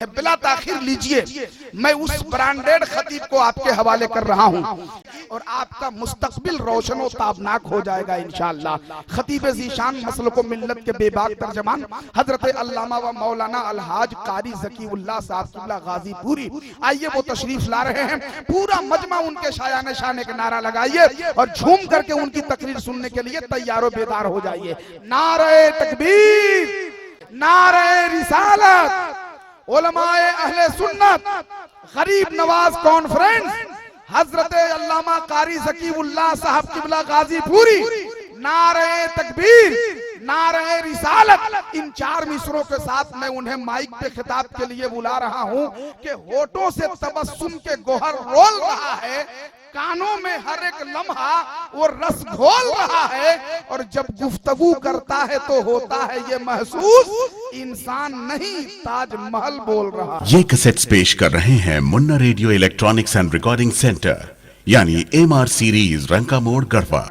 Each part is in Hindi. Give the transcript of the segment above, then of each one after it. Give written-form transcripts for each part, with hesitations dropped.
बिला ताखिर लीजिए, मैं उस ब्रांडेड खतीब को आपके हवाले कर रहा हूं और आपका मुस्तकबिल रोशन और ताबनाक हो जाएगा इंशाअल्लाह। खतीब ज़ीशान मसलको मिल्लत के बेबाक तर्जमान हजरत अल्लामा व मौलाना अलहाज कारी ज़कीउल्लाह साहब क़िबला गाज़ीपुरी, आइए वो तशरीफ ला रहे हैं। पूरा मजमा उनके शायाने शाने का नारा लगाइए और झूम करके उनकी तकरीर सुनने के लिए तैयारो बेदार हो जाइए। नारे तकबीर, नारे रिसालत, उलमाए अहले सुन्नत गरीब नवाज कॉन्फ्रेंस हजरत अल्लामा कारी ज़कीउल्लाह साहब क़िबला गाज़ीपुरी, नारे तकबीर, नारे रिसालत। इन चार मिसरों के साथ मैं उन्हें माइक पे खिताब के लिए बुला रहा हूं कि होठों से तबस्सुम के गोहर रोल रहा है, कानों में हर एक लम्हा वो रस घोल रहा है और जब गुफ्तगू करता है तो होता है ये महसूस इंसान नहीं ताजमहल बोल रहा है। ये कैसेट्स पेश कर रहे हैं Munna radio electronics and recording centre यानी MR सीरीज रंका मोड़ गढ़वा।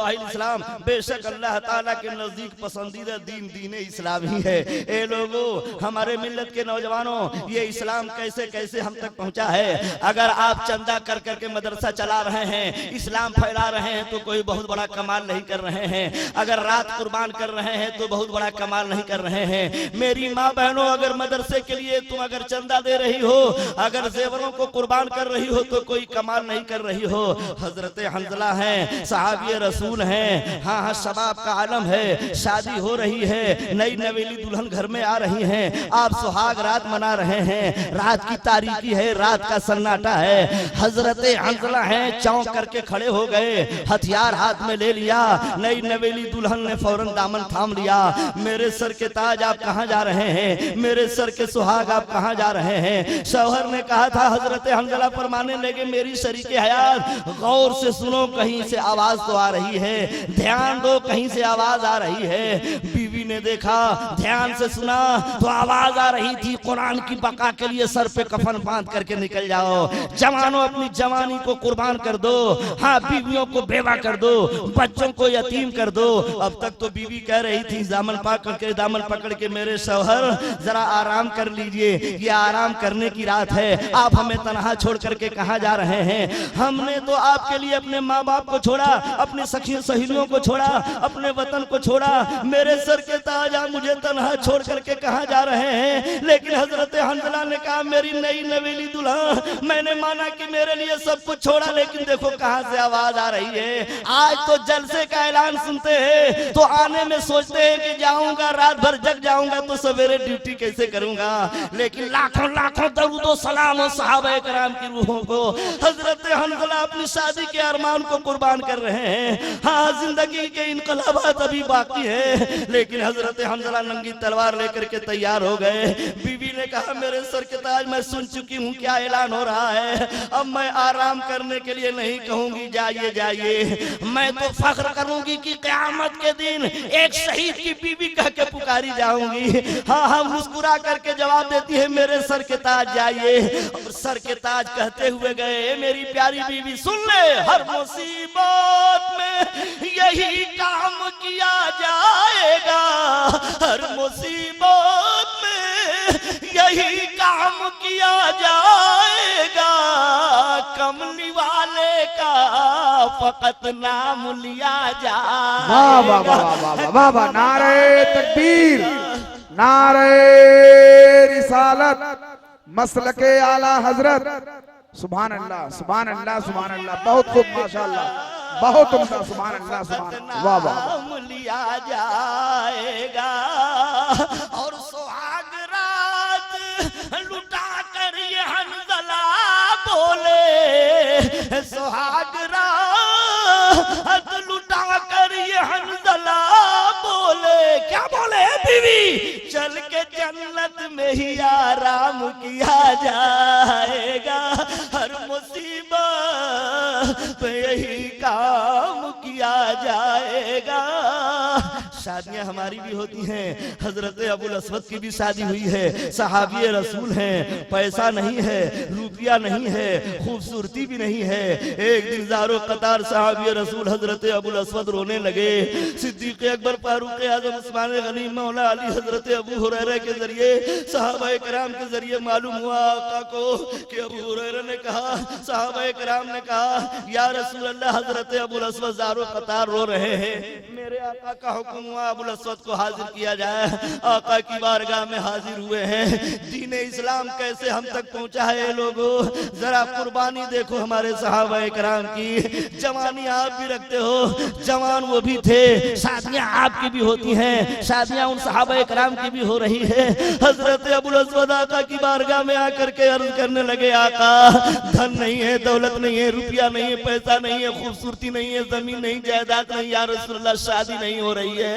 इस्लाम, बेशक अल्लाह ताला के नजदीक पसंदीदा दीन दीन इस्लाम ही है। ए लोगों, हमारे मिल्लत के नौजवानों, ये इस्लाम कैसे कैसे हम तक पहुंचा है। अगर आप चंदा कर करके मदरसा चला रहे हैं, इस्लाम फैला रहे हैं तो कोई बहुत बड़ा कमाल नहीं कर रहे हैं। अगर रात कुर्बान कर रहे हैं तो बहुत बड़ा कमाल नहीं कर रहे हैं। मेरी माँ बहनों, अगर मदरसे के लिए तुम अगर चंदा दे रही हो, अगर जेवरों को कुर्बान कर रही हो तो कोई कमाल नहीं कर रही हो। हजरत हंजला है, सहाबी रसूल है, हाँ हाँ शबाब का आलम है, शादी हो रही है, नई नवेली दुल्हन घर में आ रही हैं, आप सुहाग रात मना रहे हैं, रात की तारीकी है, रात का सन्नाटा है। हजरत हंजला है, चौंक करके खड़े हो गए, हथियार हाथ में ले लिया। नई नवेली दुल्हन ने फौरन दामन थाम लिया। मेरे सर के ताज आप कहाँ जा रहे हैं, मेरे सर के सुहाग आप कहाँ जा रहे हैं। शौहर ने कहा था, हजरत हंजला फरमाने लगे, मेरी शरीके हयात गौर से सुनो, कहीं से आवाज तो आ रही है, ध्यान दो, कहीं से आवाज आ रही है। बीवी ने देखा, ध्यान से सुना तो आवाज आ रही थी, कुरान की बका के लिए सर पे कफन बांध करके निकल जाओ। जवानों, अपनी जवानी को कुर्बान कर दो, हाँ बीवियों को बेवा कर दो, बच्चों को यतीम कर दो। अब तक तो बीवी कह रही थी, दामन पकड़ के मेरे शौहर जरा आराम कर लीजिए, ये आराम करने की रात है, आप हमें तनहा छोड़ करके कहाँ जा रहे हैं। हमने तो आपके लिए अपने माँ बाप को छोड़ा, अपने सखी सहेलियों को छोड़ा, अपने वतन को छोड़ा, मेरे सर के ताज आप मुझे तन्हा छोड़ करके कहाँ जा रहे हैं। लेकिन हजरत हंजला ने कहा, मेरी नई नवेली दुल्हन, मैंने माना कि मेरे लिए सब कुछ छोड़ा, लेकिन देखो कहाँ से आवाज आ रही है। आज तो जलसे का ऐलान सुनते हैं तो आने में सोचते हैं कि जाऊंगा, रात भर जग जाऊंगा तो सवेरे ड्यूटी कैसे करूंगा। लेकिन लाखों लाखों दरूद व सलाम हो सहाबा कराम की रूहों को। हजरत हंजला अपनी शादी के अरमान को कुर्बान कर रहे हैं। हाँ, जिंदगी के इनकलाबात अभी बाकी है, लेकिन हजरत हंजला नंगी तलवार लेकर के तैयार हो गए। बीवी ने कहा, मेरे सर के ताज मैं सुन चुकी हूँ क्या ऐलान हो रहा है, अब मैं आराम करने के लिए नहीं कहूंगी, जाइए जाइए। मैं तो फख्र करूंगी कि क़यामत के दिन एक शहीद की बीवी कह के पुकारी जाऊंगी। हाँ हाँ, मुस्कुरा करके जवाब देती है, मेरे सर के ताज जाइए। और सर के ताज कहते हुए गए, मेरी प्यारी बीवी सुन ले, हर मुसीबत में यही काम किया जाएगा, हर मुसीबत में यही काम किया जाएगा, कमली वाले का फकत नाम लिया जाएगा। वाह वाह वाह वाह वाह, नारे तकबीर, नारे रिसालत, मसलके आला हजरत, सुभान अल्लाह सुभान अल्लाह सुभान अल्लाह, बहुत खूब माशाअल्लाह, बहुत उम्दा, सुभान अल्लाह सुभान अल्लाह, वाह वाह। लिया जाएगा और सुहाग रात लुटा कर ये हंजला बोले, सुहाग रात लुटा कर ये हंजला बोले। क्या बोले बीवी, चल के जन्नत में ही आराम किया जाएगा, हर मुसीबत पे यही काम किया जाएगा। शादियां हमारी भी होती हैं, हजरत अबुल अस्वद की भी शादी हुई है, सहाबी रसूल हैं, पैसा नहीं है, रुपया नहीं है, खूबसूरती भी नहीं है। एक दिन ज़ारो कतार सहाबी रसूल हजरत अबुल अस्वद रोने लगे। सिद्दीक अकबर, फारूक आज़म, उस्मान गनी, मौला अली, हजरत अबू हुरैरा के जरिए, सहाबा कराम के जरिए मालूम हुआ आका को कि अबू हुरैरा ने कहा, सहाबा कराम ने कहा, या रसूल अल्लाह, हजरत अबुल अस्वद ज़ारो कतार रो रहे हैं। मेरे आका का हुक्म हुआ अबुल अस्वद को हाजिर किया जाए। आका की बारगाह में हाजिर हुए हैं। दीन इस्लाम कैसे हम तक पहुंचा है लोगों, जरा कुर्बानी देखो हमारे सहाबा कराम की। जवानी आप भी रखते हो, जवान वो भी थे, शादियां आपकी भी होती हैं, शादियां उन सहाबा कराम की भी हो रही है। हजरत अबुल अस्वद आका की बारगाह में आकर के अर्ज करने लगे, आका धन नहीं है, दौलत नहीं है, रुपया नहीं है, पैसा नहीं है, खूबसूरती नहीं है, जमीन नहीं, जायदाद नहीं, या रसूलुल्लाह शादी नहीं हो रही है।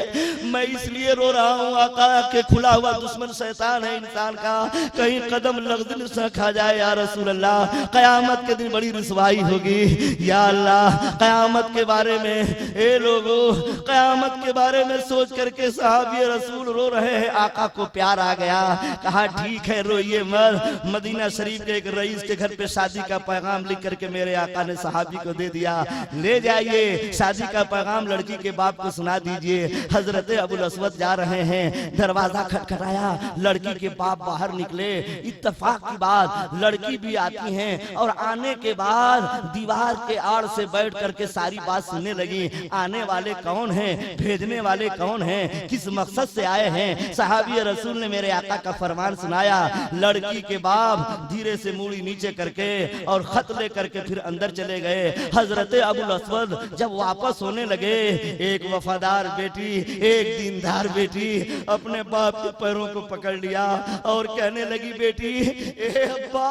मैं इसलिए रो रहा हूँ आका के खुला हुआ दुश्मन शैतान है इंसान का, कहीं कदम लग़ज़िल से खा जाए या रसूलुल्लाह, क़यामत के दिन बड़ी रुसवाई होगी। या अल्लाह, क़यामत के बारे में ए लोगों, क़यामत के बारे में सोच करके सहाबी रसूल रो रहे हैं। आका को प्यार आ गया, कहा ठीक है रोइए मत। मदीना शरीफ के एक रईस के घर पे शादी का पैगाम लिख करके मेरे आका ने सहाबी को दे दिया, ले जाइए शादी का पैगाम लड़की के बाप को सुना दीजिए। हजरत अबुल अस्वद जा रहे हैं, दरवाजा खटखटाया, लड़की के बाप बाहर निकले। इत्तेफाक की बात लड़की भी आती हैं और आने के बाद दीवार के आड़ से बैठ करके सारी बात सुनने लगी। आने वाले कौन हैं, भेजने वाले कौन हैं, किस मकसद से आए हैं। सहाबी रसूल ने मेरे आका का फरमान सुनाया। लड़की के बाप धीरे से मूड़ी नीचे करके और खत ले करके फिर अंदर चले गए। हजरत अबुल अस्वद जब वापस होने लगे, एक वफादार बेटी, एक दीनदार बेटी अपने बाप के पैरों को पकड़ लिया और कहने लगी, बेटी ए अब्बा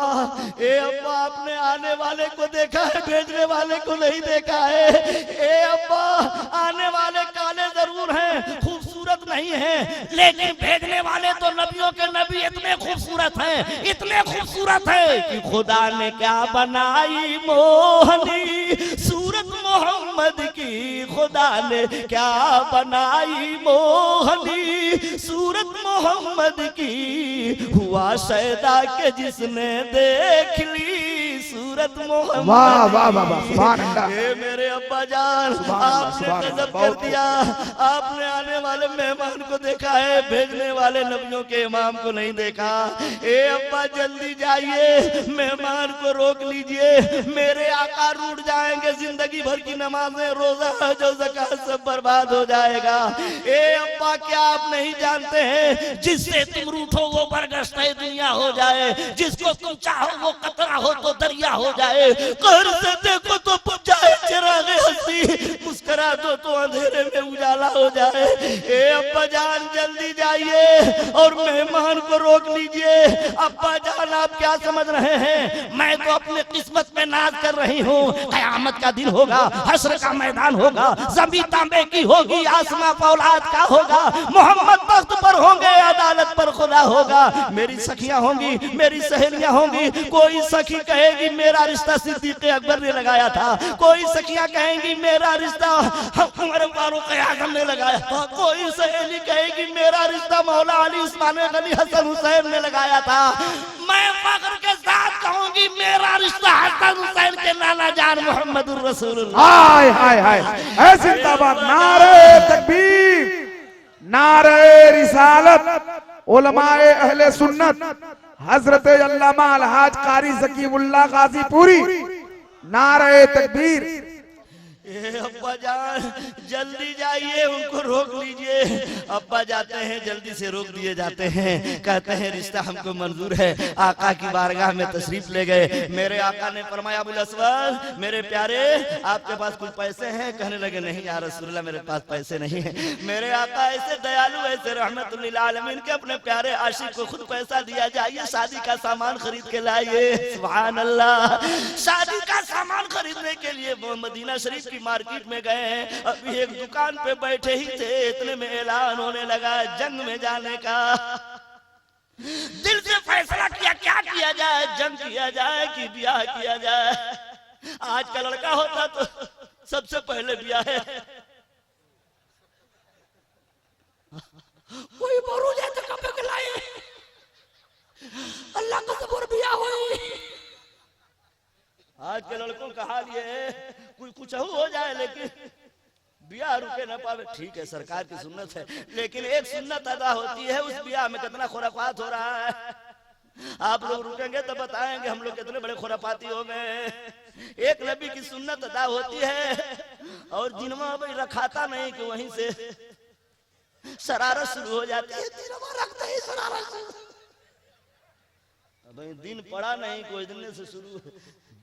आपने आने वाले को देखा है, भेजने वाले को नहीं देखा है। ए अब्बा, आने वाले काले जरूर हैं, खूबसूरत नहीं है, लेकिन भेजने वाले तो नबियों के नबी इतने खूबसूरत हैं, इतने खूबसूरत हैं कि खुदा ने क्या बनाई मोहनी सूरत मोहम्मद की, खुदा ने क्या बनाई मोहनी सूरत मोहम्मद की। हुआ शैदा के जिसने देख ली सूरत मोहम्मद। वाह वाह वाह वाह, सुभान अल्लाह। ए मेरे अब्बा जान, आपने गजब कर दिया। आपने आने वाले मेहमान को देखा है, भेजने वाले नबियों के इमाम को नहीं देखा। ए अब्बा जल्दी जाइए, मेहमान को रोक लीजिए, मेरे आका रूठ जाएंगे, जिंदगी भर की नमाजें, रोजा, जो ज़कात सब बर्बाद हो जाएगा। ए अब्बा, क्या आप नहीं जानते हैं, जिससे तुम रूठो वो बरगश्ते दुनिया हो जाए, जिसको तुम चाहो वो कतरा हो तो दरिया हो जाए, कहर से देखो तो बुझ जाए चिरागे हंसी, मुस्कुरा दो तो अंधेरे में उजाला हो जाए। ए अब्बा जान जल्दी जाइए और मेहमान को रोक लीजिए। अब्बा जान आप क्या समझ रहे हैं, मैं तो अपने किस्मत में नाज कर रही हूँ। क़यामत का दिन होगा, हश्र का मैदान होगा, ज़मीन तांबे की होगी, आसमां फौलाद का होगा, मोहम्मद तख्त पर होंगे, अदालत पर खुदा होगा। मेरी सखियां होंगी, मेरी सहेलियां होंगी। कोई सखी कहेगी मेरा रिश्ता सिद्दीक़ अकबर ने लगाया था, कोई सखियां कहेंगी मेरा रिश्ता उमर फारूक आज़म ने लगाया था, कोई सहेली कहेगी मेरा रिश्ता मौला अली, उस्मान गनी, हसन हुसैन ने लगाया था। मैं फख्र के साथ कहूंगी मेरा रिश्ता हसन हुसैन के नाना जान मोहम्मदुर रसूलुल्लाह। हाय हाय हाय, ऐ जिंदाबाद, नारे तकबीर, नारे रिसालत, उलमाए अहले सुन्नत, हजरत अल्लामा अलहाज कारी ज़कीउल्लाह गाज़ीपुरी, नारे तकबीर। अब्बा जान जल्दी जाइए, उनको रोक लीजिए। अब्बा जाते हैं, जल्दी से रोक दिए जाते हैं, कहते हैं रिश्ता हमको मंजूर है। आका की बारगाह में तशरीफ ले गए। मेरे आका ने फरमाया, अबुल अस्वद मेरे प्यारे, आपके पास कुछ पैसे हैं? कहने लगे नहीं या रसूलल्लाह, मेरे पास पैसे नहीं है। मेरे आका ऐसे दयालु, ऐसे रहमतुल लिल आलमीन के अपने प्यारे आशिक को खुद पैसा दिया, जाइए शादी का सामान खरीद के लाइए। सुभान अल्लाह, शादी का सामान खरीदने के लिए वो मदीना शरीफ की मार्केट में गए हैं। अभी एक दुकान पे बैठे ही थे, इतने में ऐलान होने लगा जंग में जाने का। दिल से फैसला किया क्या किया जाए, जंग किया जाए कि ब्याह किया जाए। आज का लड़का होता तो सबसे पहले ब्याह है। आज के लड़कों का हाल ये है, कुछ हो जाए लेकिन ब्याह रुके ना पावे। ठीक है, सरकार की सुन्नत है, लेकिन एक सुन्नत अदा होती है, उस ब्याह में कितना खुराफात हो रहा है। आप लोग रुकेंगे तो बताएंगे हम लोग कितने बड़े खुराफाती हो गए। एक नबी की सुन्नत अदा होती है और जिनमा भाई रखाता नहीं कि वहीं से शरारत शुरू हो जाती है। रखते ही शरारत, दिन पड़ा नहीं कोई दिन से शुरू।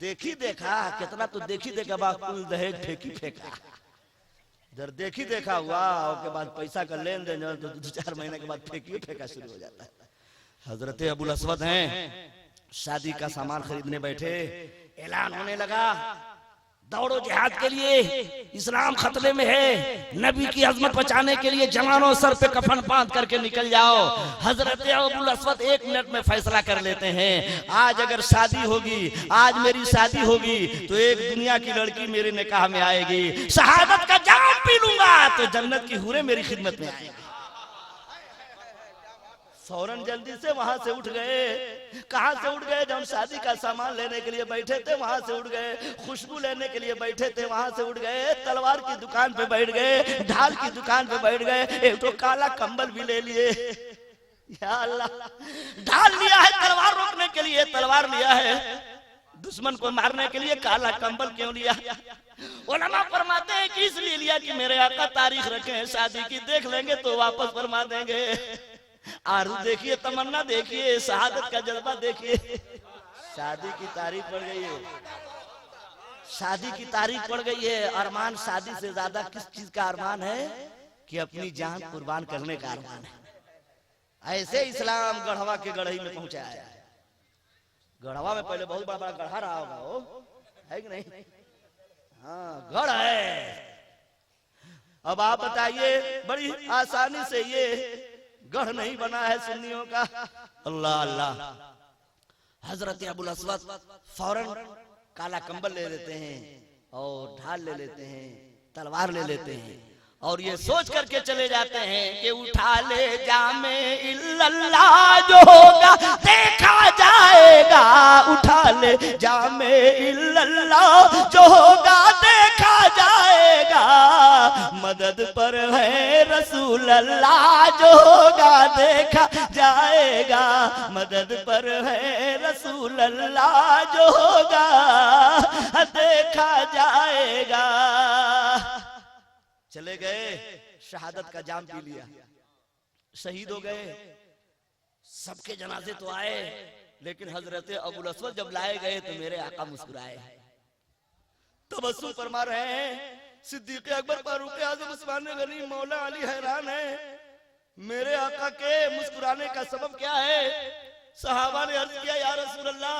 देखी देखा कितना तो देखी देखा बाकुल दहेज फेंकी फेंका, जब देखी देखा हुआ उसके बाद पैसा का लेन देन तो 2-4 महीने के बाद फेंकी फेंका शुरू हो जाता है। हजरत अबुल अस्वद हैं, शादी का सामान खरीदने बैठे, ऐलान होने लगा दौड़ो जिहाद के लिए, इस्लाम खतरे में है, नबी की अजमत बचाने के लिए जवानों सर पे कफन बांध करके निकल जाओ। हजरत अबुल अस्वद 1 मिनट में फैसला कर लेते हैं, आज अगर शादी होगी, आज मेरी शादी होगी तो एक दुनिया की लड़की मेरे निकाह में आएगी, शहादत का जाम पी लूंगा तो जन्नत की हूरें मेरी खिदमत में आएगी। फौरन जल्दी से वहां से उठ गए। कहां से उठ गए? जब शादी का सामान लेने के लिए बैठे थे वहां से उठ गए, खुशबू लेने के लिए बैठे थे वहां से उठ गए, तलवार की दुकान पे बैठ गए, ढाल की दुकान पे बैठ गए, एक तो काला कंबल भी ले लिए। या अल्लाह, ढाल लिया है तलवार रोकने के लिए, तलवार लिया है दुश्मन को मारने के लिए, काला कंबल क्यों लिया? उलमा फरमाते हैं कि इसलिए लिया कि मेरे आका तारीख रखे हैं शादी की, देख लेंगे तो वापस फरमा देंगे। आरू देखिए, तमन्ना देखिए, शहादत का जज्बा देखिए। शादी की तारीख पड़ गई है, शादी की तारीख पड़ गई है। अरमान शादी से ज्यादा किस चीज का अरमान है कि अपनी जान कुर्बान करने का अरमान है। ऐसे इस्लाम गढ़वा के गढ़ई में पहुंचा है। गढ़वा में पहले बहुत बड़ा बड़ा गढ़ा रहा होगा, वो है कि नहीं? हाँ, गढ़ है। अब आप बताइए, बड़ी आसानी से ये गढ़ नहीं बना है सुन्नियों का। अल्लाह अल्लाह। हजरत अबुल अस्वद फौरन काला कंबल ले लेते हैं और ढाल ले लेते हैं, तलवार ले लेते हैं और ये सोच करके चले जाते हैं कि उठा ले जामे इल्लल्लाह जो होगा देखा जाएगा, उठा ले जामे इल्लल्लाह जो होगा देखा जाएगा, मदद पर है रसूल अल्लाह जो होगा देखा जाएगा, मदद पर है रसूल अल्लाह जो होगा देखा जाएगा। चले गए, शहादत का जाम पी लिया, शहीद हो गए। सबके जनाजे तो आए, लेकिन हजरत अबुल अस्वद जब लाए गए तो मेरे आका मुस्कुराए, तबस्सुम फरमा रहे हैं। सिद्दीक़ अकबर फारूक आज़म उस्मान गनी मौला अली हैरान है, मेरे आका के मुस्कुराने का सबब क्या है? सहाबा ने अर्ज किया, या रसूल अल्लाह,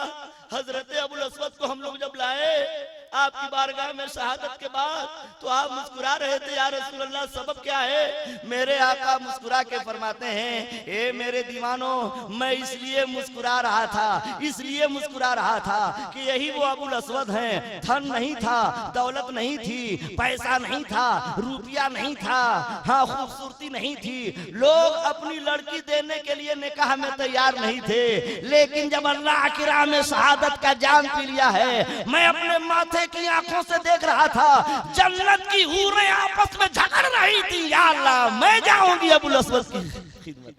हजरत अबुल अस्वद को हम लोग जब लाए आपकी बारगाह में शहादत के बाद तो आप मुस्कुरा रहे थे, या रसूल अल्लाह सबब क्या है? मेरे आका मुस्कुरा के फरमाते हैं, ए मेरे दीवानों, मैं इसलिए मुस्कुरा रहा था, इसलिए मुस्कुरा रहा था कि यही वो अबुल अस्वद हैं। धन नहीं था, दौलत नहीं थी, पैसा नहीं था, रुपया नहीं था, हाँ खूबसूरती नहीं थी, लोग अपनी लड़की देने के लिए निकाह में तैयार नहीं थे, लेकिन जब अल्लाह की राह में शहादत का जाम पी लिया है, मैं अपने माथे की आंखों से देख रहा था, जन्नत की हूरें आपस में झगड़ रही थी। या अल्लाह, मैं जाऊंगी अबुल अस्वद की खिदमत।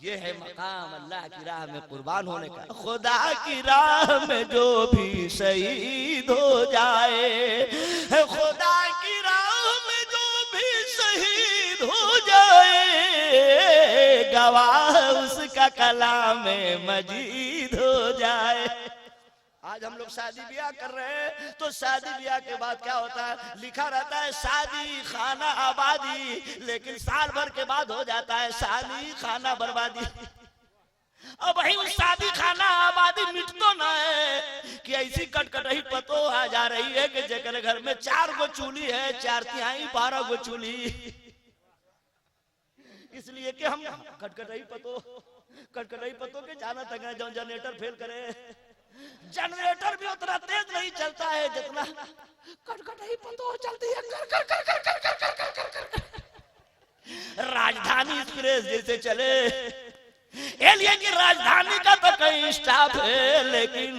ये है मकाम अल्लाह की राह में कुर्बान होने का। खुदा की राह में जो भी शहीद हो जाए, खुदा की राह में जो भी शहीद हो जाए, गवाह उसका कलाम मजीद हो जाए। आज हम लोग शादी ब्याह कर रहे हैं तो शादी ब्याह के बाद क्या होता है? लिखा रहता है शादी खाना आबादी, लेकिन साल भर के बाद हो जाता है शादी खाना बर्बादी। अब वही उस शादी खाना आबादी मिट तो ना है कि ऐसी कटकटही पतो आ जा रही है कि जेकर घर में 4 गो चूल्ही है, 4 12 गो चूल्ही, इसलिए कि हम कटकटही पतो के जाना तक जब जनरेटर फेल करे, जनरेटर भी उतना तेज नहीं चलता है जितना कटकटही पतो चलती है। कर कर कर कर कर कर कर कर कर कर। राजधानी एक्सप्रेस जैसे चले, ये लिए कि राजधानी का तो कहीं स्टाफ है, लेकिन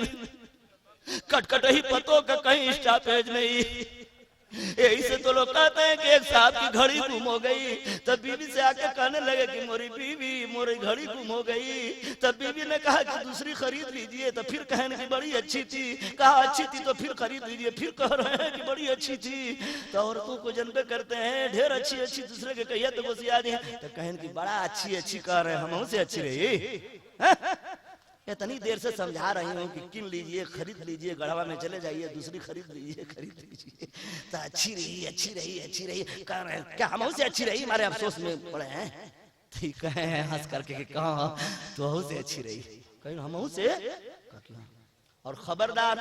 कटकटही पतों का कहीं स्टॉपेज नहीं। यही से तो लोग कहते हैं कि एक साहब की घड़ी गुम हो गई, तब बीवी से आके कहने लगे कि मोरी बीवी मोरी घड़ी गुम हो गई। तब बीवी ने कहा कि दूसरी खरीद लीजिए, तो फिर कहने की बड़ी अच्छी थी। कहा अच्छी थी तो फिर खरीद लीजिए, फिर कह रहे हैं कि बड़ी अच्छी थी। तो औरतों को जनबे करते हैं ढेर अच्छी अच्छी दूसरे के कहिए तो गुस्सिया दी, तो कहने की बड़ा अच्छी अच्छी कह रहे हैं, हम से अच्छी रही। इतनी देर से समझा रही हूँ कि किन लीजिए, खरीद लीजिए, गढ़वा में चले जाइए, दूसरी खरीद लीजिए, खरीद लीजिए। तो अच्छी रही अच्छी रही अच्छी रही कह रहे हैं, क्या हम से अच्छी रही? हमारे अफसोस में पड़े हैं। ठीक है हंस करके कि कहा तो से अच्छी रही, कहीं हम से। और खबरदार,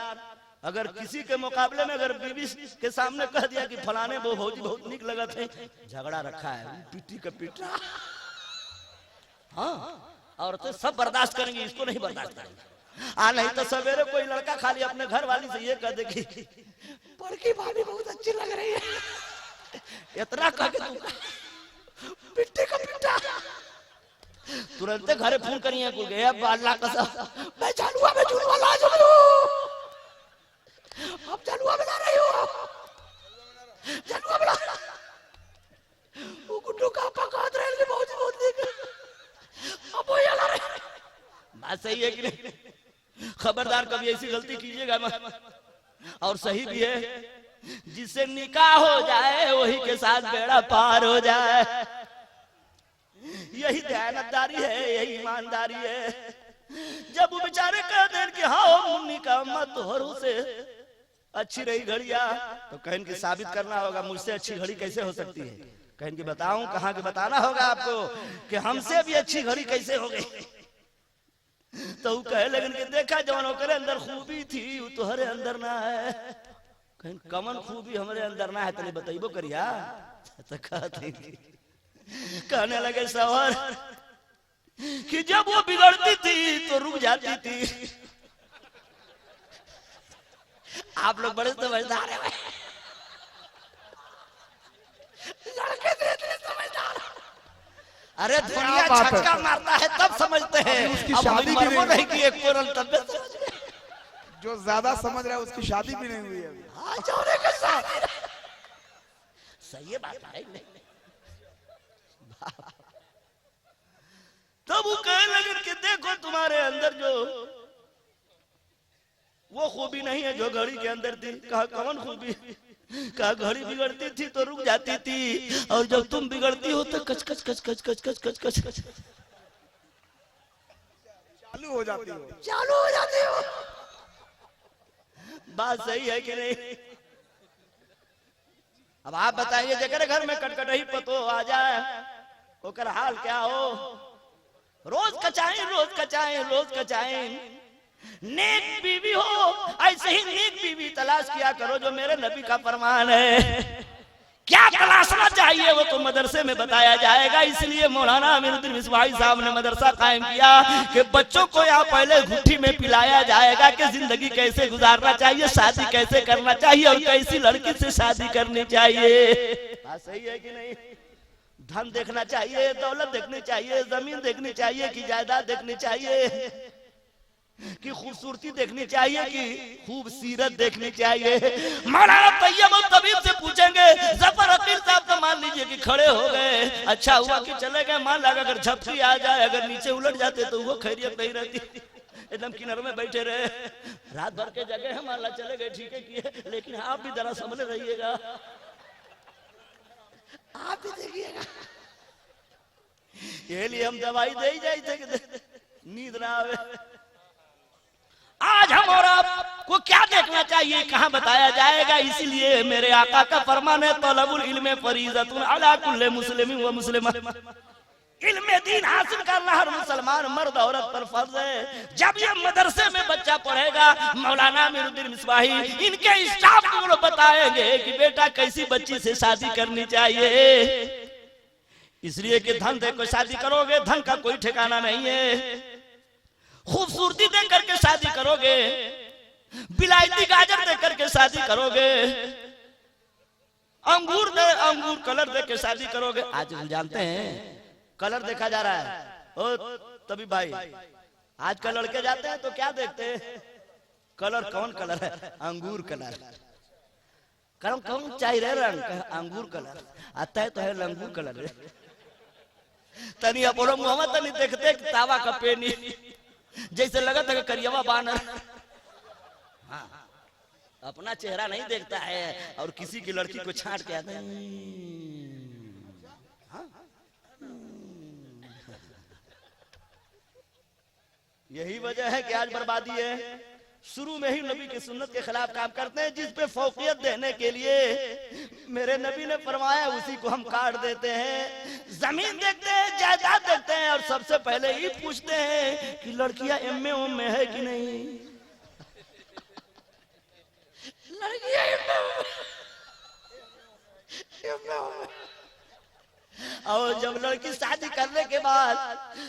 अगर किसी के मुकाबले में अगर बीवी के सामने कह दिया कि फलाने वो भौजी बहुत निक लगा थे, झगड़ा रखा है, पिट्टी का पिटा। हाँ, औरतें सब बर्दाश्त करेंगी, इसको नहीं बर्दाश्त करेंगी। नहीं तो सवेरे कोई लड़का खाली अपने घर वाली से ये कह दे कि बड़की भाभी बहुत अच्छी लग रही है, इतना कह के तू पिट्टी का पिट्टा। तुरंत घरे फोन करिए को गया अल्लाह कसम मैं जालुआ में झूलवा ला जुलू, अब जालुआ में जा रही हूं, जालुआ में वो गुड्डू का पकात रहे के बहुत बहुत देख अब वो यार बात सही है कि नहीं? खबरदार कभी ऐसी गलती कीजिएगा मत। और सही भी है, जिससे निकाह हो जाए वही के साथ बेड़ा पार हो जाए। यही दयानतदारी है, यही ईमानदारी है। जब वो बेचारे कह दें कि हाँ मुन्नी का मत हरू से अच्छी रही घड़िया, तो कहन की साबित करना होगा मुझसे अच्छी घड़ी कैसे हो सकती है। कहन की बताऊं कहाँ के बताना होगा आपको कि हमसे भी अच्छी घड़ी कैसे हो गई। तो वो कहे लेकिन कि देखा जवानों के अंदर खूबी थी वो तुम्हारे अंदर ना है। कहन कमन खूबी हमारे अंदर ना है, तने बताइबो करिया। तो कहने लगे सवार कि जब वो बिगड़ती थी तो रुक जाती थी। आप लोग बड़े समझदार हैं, लड़के इतने समझदार। अरे दुनिया छक्का मारता है तब समझते हैं, उसकी अब शादी भी नहीं कि एक कोरल तब जो ज्यादा समझ रहा है उसकी शादी भी नहीं हुई अभी। हाँ जोड़े के साथ सही है बात है। तब वो कहने लगे कि देखो तुम्हारे अंदर जो वो खूबी नहीं है जो घड़ी के अंदर थी। कहा कौन खूबी? कहा घड़ी बिगड़ती थी तो रुक जाती थी, और जब तुम बिगड़ती हो तो कच कच कच कच कच कच कच कच कच चालू हो जाती हो, चालू हो जाती हो। बात सही है कि नहीं? अब आप बताइए जेकर घर में कटकटही पतो आ जाए ओकर हाल क्या हो? रोज कचाएं रोज कचाएं रोज कचाएं। नेक बीवी हो ऐसे ही नेक बीवी तलाश किया करो जो मेरे नबी का फरमान है। क्या तलाशना चाहिए वो तो मदरसे में बताया जाएगा। इसलिए मौलाना अमीरुद्दीन मिसबाही साहब ने मदरसा कायम किया कि बच्चों को यहाँ पहले घुट्टी में पिलाया जाएगा कि जिंदगी कैसे गुजारना चाहिए, शादी कैसे करना चाहिए और कैसी लड़की से शादी करनी चाहिए। बात सही है कि नहीं? धन देखना चाहिए, दौलत देखनी चाहिए, जमीन देखनी चाहिए कि जायदाद देखनी चाहिए, कि खूबसूरती देखनी चाहिए, कि खूबसीरत देखनी चाहिए। मौलाना तैयब और तबीब से पूछेंगे, जफर अकील साहब तो मान लीजिए कि खड़े हो गए, अच्छा हुआ कि चले गए। मान लगा अगर झपकी आ जाए, अगर नीचे उलट जाते तो वो खैरियत नहीं रहती। एकदम किनारे में बैठे रहे, रात भर के जगह है, मान ला चले गए, ठीक है किए, लेकिन आप भी जरा संभले रहिएगा, आप भी देखिएगा। ये लिए हम दवाई दे ही जाए थे कि नींद ना आवे। आज हम और आपको क्या देखना चाहिए, कहाँ बताया जाएगा। इसीलिए मेरे आका का फरमान है, तलबुल इल्म फरीज़तुन अला कुल्ले मुस्लिमिन व मुस्लिमा। इल्म दीन हासिल करना हर मुसलमान मर्द औरत पर फर्ज है। जब ये मदरसे में बच्चा पढ़ेगा, मौलाना अमीरुद्दीन मिसबाही इनके स्टाफ को लोग बताएंगे कि बेटा कैसी बच्ची से शादी करनी चाहिए। इसलिए कि धन देकर शादी करोगे, धन का कोई ठिकाना नहीं है। खूबसूरती दे करके शादी करोगे, बिलायती गाजर दे करके शादी करोगे, अंगूर कलर दे के शादी करोगे। आज हम जानते हैं कलर देखा जा रहा है। ओ तभी भाई आजकल लड़के जाते हैं तो क्या देखते हैं? कलर कौन कलर है? अंगूर कलर। कौन कौन चाहिए रंग? अंगूर कलर। आता है तो है लंगूर कलर। तनी अपोलो मुहम्मद तनी देखते तावा का पेनी जैसे लगा था करियवा बानर। हाँ, अपना चेहरा नहीं देखता है और किसी की लड़की को छांट के आता है। यही वजह है कि आज बर्बादी है। शुरू में ही नबी की सुन्नत के खिलाफ काम करते हैं, जिस पे फौकियत देने के लिए मेरे नबी ने फरमाया उसी को हम काट देते हैं। जमीन देखते हैं, जायदाद देखते हैं और सबसे पहले ही पूछते हैं कि लड़कियां एम में है कि नहीं। लड़कियां और जब लड़की शादी करने के बाद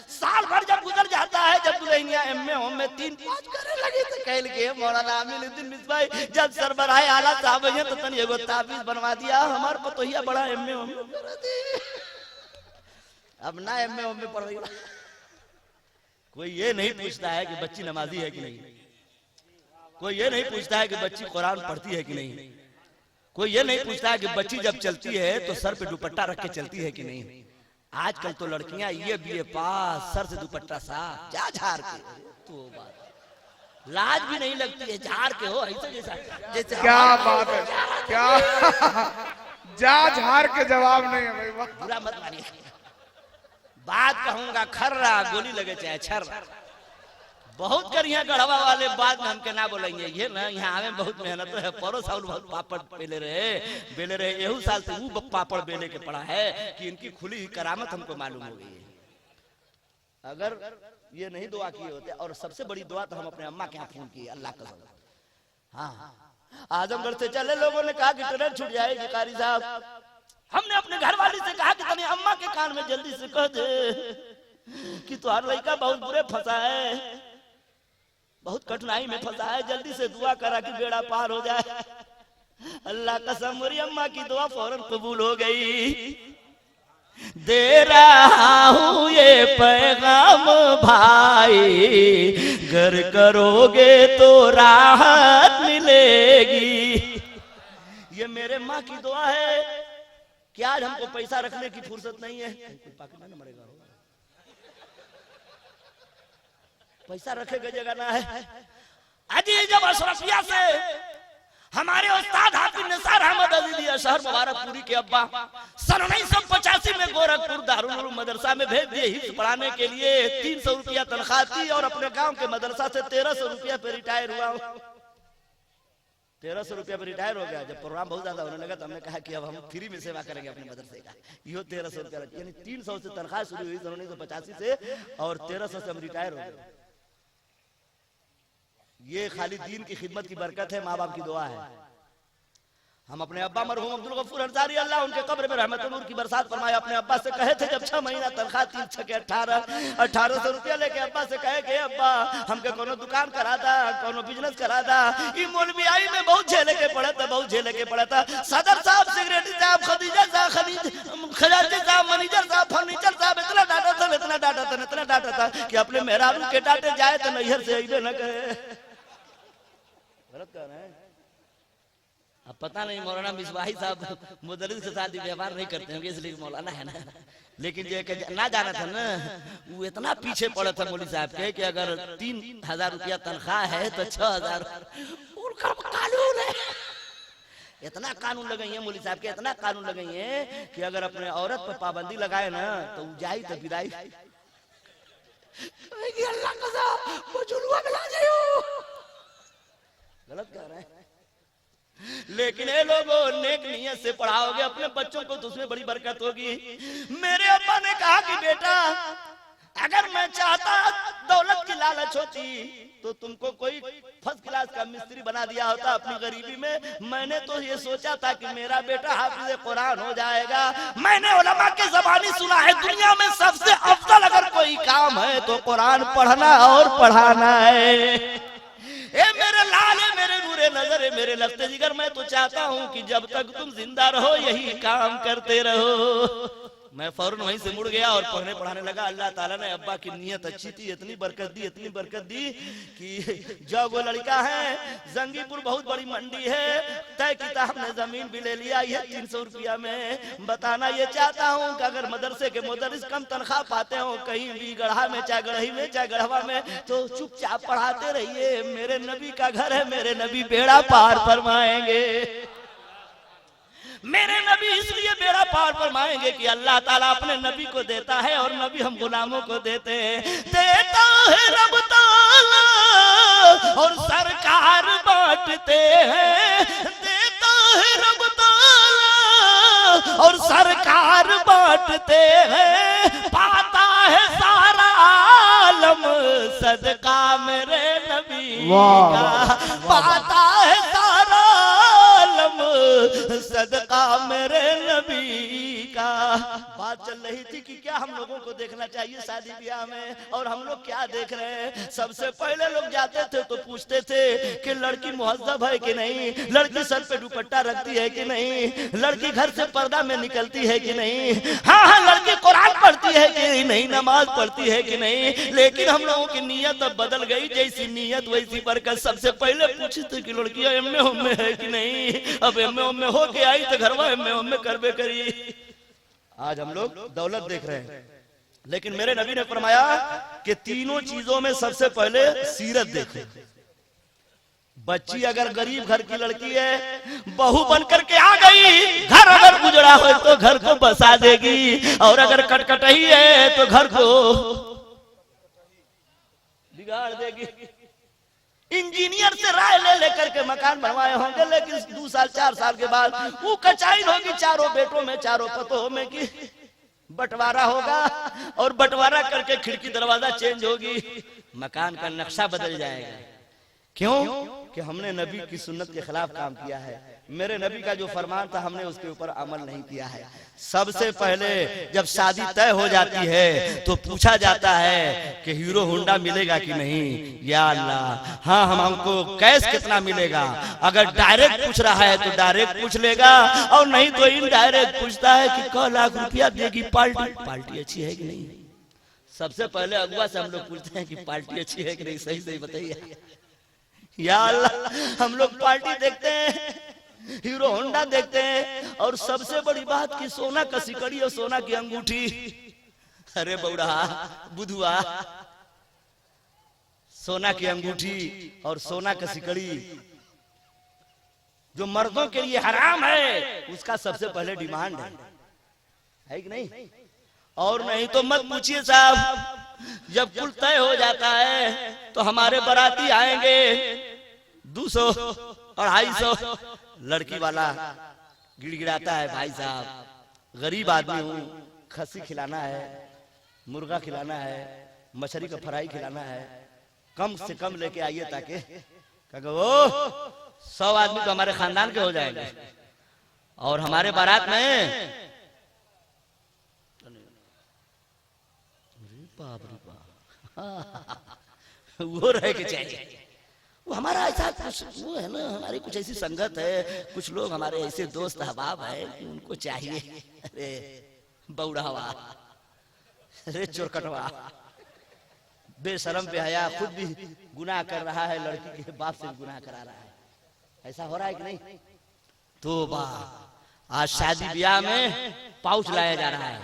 साल भर जब गुजर जाता है, जब दुल्हनिया में 3-5 करने लगी तो कह लगे मौलाना अमीनुद्दीन मिसबाई जब सरबराह आला साहब है तो तनी एगो ताबीज बनवा दिया, हमार पतोहिया बड़ा में कर दी। अब ना में पढ़ रही। कोई ये नहीं पूछता है कि बच्ची नमाजी है कि नहीं, कोई ये नहीं पूछता है कि बच्ची कुरान पढ़ती है कि नहीं, कोई ये नहीं पूछता है कि बच्ची जब चलती है तो सर पे दुपट्टा रख के चलती है कि नहीं। आजकल तो लड़कियां ये बीए पास, सर से दुपट्टा साफ, जा झाड़ के, तो बात लाज भी नहीं लगती है, झाड़ के हो ऐसे जैसा जैसे। क्या बात है, क्या जा झाड़ के जवाब नहीं है भाई। बुरा मत मानिए, बात कहूंगा खर्रा गोली लगे चाहे छर्रा। बहुत करिया गढ़वा वाले बाद में हमके ना बोलेंगे, ये ना यहाँ आवे बहुत मेहनत है। परो साल बहुत पापड़ बेले रहे एहू साल से वो पापड़ बेले के पड़ा है कि इनकी खुली करामत हमको मालूम हो गई है। अगर ये नहीं दुआ किए होते, और सबसे बड़ी दुआ तो हम अपने अम्मा के यहाँ फोन की, अल्लाह कसम। हाँ, आजमगढ़ से चले लोगों ने कहा कि ट्रेन छूट जाएगी कारी साहब। हमने अपने घर वाली से कहा कि तनी अम्मा के कान में जल्दी से कह दे कि तुम्हारा लड़का बहुत बुरे फंसा है, बहुत कठिनाई में फंसा है, जल्दी से दुआ करा कि बेड़ा पार हो जाए। अल्लाह कसम मेरी अम्मा की दुआ फौरन कबूल हो गई। दे रहा हूँ ये पैगाम भाई, घर करोगे तो राहत मिलेगी। ये मेरे माँ की दुआ है कि आज हमको पैसा रखने की फुर्सत नहीं है। मरेगा पैसा रखे की जगह ना है। अजी जब अशरफिया से हमारे उस्ताद हाफिज निसार अहमद अजीजी शहर मुबारकपुरी के अब्बा सन 1985 में गोरखपुर दारुल उलूम मदरसा में भेज दिए हिफ्ज़ पढ़ाने के लिए। 300 रुपया तनख्वाह थी और अपने गांव के मदरसा से 1300 रुपया पे रिटायर हुआ। 1300 रुपया पे रिटायर हो गया। जब प्रोग्राम बहुत ज्यादा होने लगा तो हमने कहा कि अब हम फ्री में सेवा करेंगे अपने मदरसे का। यो 1300 रुपया, यानी 300 से तनख्वाह शुरू हुई 1985 से और 1300 से हम रिटायर हो गए। ये खाली दीन की खिदमत की बरकत है, माँ बाप की दुआ है। हम अपने अब्बा मरहूम अब्दुल गफूर अंसारी अल्लाह उनके कब्र में रहमत नूर की बरसात फरमाए, अपने अब्बा से कहे थे जब 6 महीना तनख्वाह 3 6 के 1800 रुपया लेके अब्बा से कहे कि अब्बा हमके कोनो दुकान करा था, कोनो बिजनेस करा था। ई मौलवी में बहुत झेले के पड़ा था, बहुत झेले के पड़ा था। सदर साहब, सेक्रेटरी साहब, खदीजा साहब, खजांची साहब, मैनेजर साहब, फर्नीचर साहब इतना डांटा था, इतना डांटा था, इतना डांटा था कि अपने मेहराबू के डांटे जाए तो नैहर से अइबे न करे। गलत कह रहे हैं। अब पता नहीं मौलाना मिसबाही साहब मुदर्रिस के साथ व्यवहार नहीं करते होंगे इसलिए मौलाना है ना। लेकिन जो ना जाना था ना, वो इतना पीछे पड़ा था मौली साहब के कि अगर 3000 रुपया तनख्वाह है तो 6000 उनका कानून है। इतना कानून लगाई है मौली साहब के, इतना कानून लगाई है कि अगर अपने औरत पर पाबंदी लगाए ना तो जाई तो विदाई। अल्लाह कसम वो जुलवा मिला जाओ। गलत कह रहे हैं। लेकिन ये लोगों नेक नियत से पढ़ाओगे अपने बच्चों को तो उसमें बड़ी बरकत होगी। मेरे अब्बा ने कहा कि बेटा अगर मैं चाहता दौलत की लालच होती तो तुमको कोई फर्स्ट क्लास का मिस्त्री बना दिया होता अपनी गरीबी में। मैंने तो ये सोचा था कि मेरा बेटा हाफिज कुरान हो जाएगा। मैंने उलमा के ज़बानी सुना है दुनिया में सबसे अफजल अगर कोई काम है तो कुरान पढ़ना और पढ़ाना है। ए मेरे लाल है, मेरे बुरे नजर है, मेरे लफ्ते जिगर, मैं तो चाहता हूँ कि जब तक तुम जिंदा रहो यही काम करते रहो। मैं फौरन वहीं से मुड़ गया और पढ़ने पढ़ाने लगा। अल्लाह ताला ने अब्बा की नीयत अच्छी थी, इतनी बरकत दी कि जो वो लड़का है जंगीपुर बहुत बड़ी मंडी है, तय किता हमने जमीन भी ले लिया है 300 रुपया में। बताना ये चाहता हूँ कि अगर मदरसे के मुदर्रिस कम तनख्वाह पाते हो कहीं भी गढ़ा में चाहे गढ़ही में चाहे गढ़वा में, तो चुपचाप पढ़ाते रहिए। मेरे नबी का घर है, मेरे नबी बेड़ा पार फरमाएंगे। मेरे नबी इसलिए बेड़ा पार फरमाएंगे कि अल्लाह ताला अपने नबी को देता है और नबी हम गुलामों को देते हैं। देता है रब ताला और सरकार बांटते हैं। देता है रब ताला और सरकार बांटते हैं। पाता है सारा आलम सदका मेरे नबी का। पाता है सारा आलम सदका मेरे नबी का। बात चल रही थी कि क्या हम लोगों को देखना चाहिए शादी ब्याह में, और हम लोग क्या देख रहे हैं। सबसे पहले लोग जाते थे तो पूछते थे कि लड़की मुहज्जब है कि नहीं, लड़की सर पे दुपट्टा रखती है कि नहीं, लड़की घर से पर्दा में निकलती है कि नहीं, हाँ लड़की कुरान पढ़ती है कि नहीं, नमाज पढ़ती है कि नहीं। लेकिन हम लोगों की नीयत अब बदल गई, जैसी नीयत वैसी बरकत। सबसे पहले पूछते कि लड़कियां एम.ए. है कि नहीं। अब एम.ए. हो के आई तो घरवा एम.ए. करबे करी। आज हम लोग दौलत देख रहे हैं, लेकिन मेरे नबी ने फरमाया कि तीनों चीजों में सबसे पहले सीरत देखें। बच्ची अगर गरीब घर की लड़की है, बहू बन करके आ गई, घर अगर गुजरा हो तो घर को बसा देगी, और अगर कटकटही है तो घर को बिगाड़ देगी। इंजीनियर से राय ले लेकर के मकान बनवाए होंगे, लेकिन 2 साल 4 साल के बाद वो कचाई होगी चारों बेटों में, चारों पतों में कि बंटवारा होगा, और बंटवारा करके खिड़की दरवाजा चेंज होगी, मकान का नक्शा बदल जाएगा। क्यों? कि हमने नबी की सुन्नत के खिलाफ काम किया है। मेरे नबी का जो फरमान था हमने उसके ऊपर अमल नहीं किया है। सबसे पहले जब शादी तय हो जाती है तो पूछा जाता है कि हीरो होंडा मिलेगा कि नहीं। या अल्लाह, हाँ हम हमको कैश कितना मिलेगा। अगर डायरेक्ट पूछ रहा है तो डायरेक्ट पूछ लेगा, और नहीं तो इनडायरेक्ट पूछता है कि क लाख रुपया देगी पार्टी अच्छी है कि नहीं। सबसे पहले अगुआ से हम लोग पूछते हैं कि पार्टी अच्छी है कि नहीं, सही सही बताइए। या अल्लाह, हम लोग पार्टी देखते हैं, हीरो होंडा देखते हैं, और सबसे बड़ी बात कि सोना का सिकड़ी और सोना की अंगूठी। अरे बौड़ा बुधुआ, सोना की अंगूठी और सोना का सिकड़ी जो मर्दों के लिए हराम है, उसका सबसे पहले डिमांड है कि नहीं। और नहीं तो मत पूछिए साहब, जब कुल तय हो जाता है तो हमारे बाराती आएंगे 200 250, लड़की वाला गिड़गिड़ाता है, भाई साहब गरीब आदमी हूँ, खस्सी खिलाना है, मुर्गा खिलाना है, मछली का फ्राई खिलाना है, कम से कम लेके आइए ताकि वो 100 आदमी तो हमारे खानदान के हो जाएंगे, और हमारे बारात में वो रह के चाहिए। वो हमारा ऐसा कुछ वो है ना, हमारी कुछ ऐसी संगत है, कुछ लोग हमारे ऐसे दोस्त अहबाब है कि उनको चाहिए। अरे बौड़ावा, अरे चोरकटवा, बेशरम बेहया, खुद भी गुनाह कर रहा है, लड़की के बाप से भी गुनाह करा रहा है। ऐसा हो रहा है कि नहीं? तौबा। आज शादी ब्याह में पाउच लाया जा रहा है,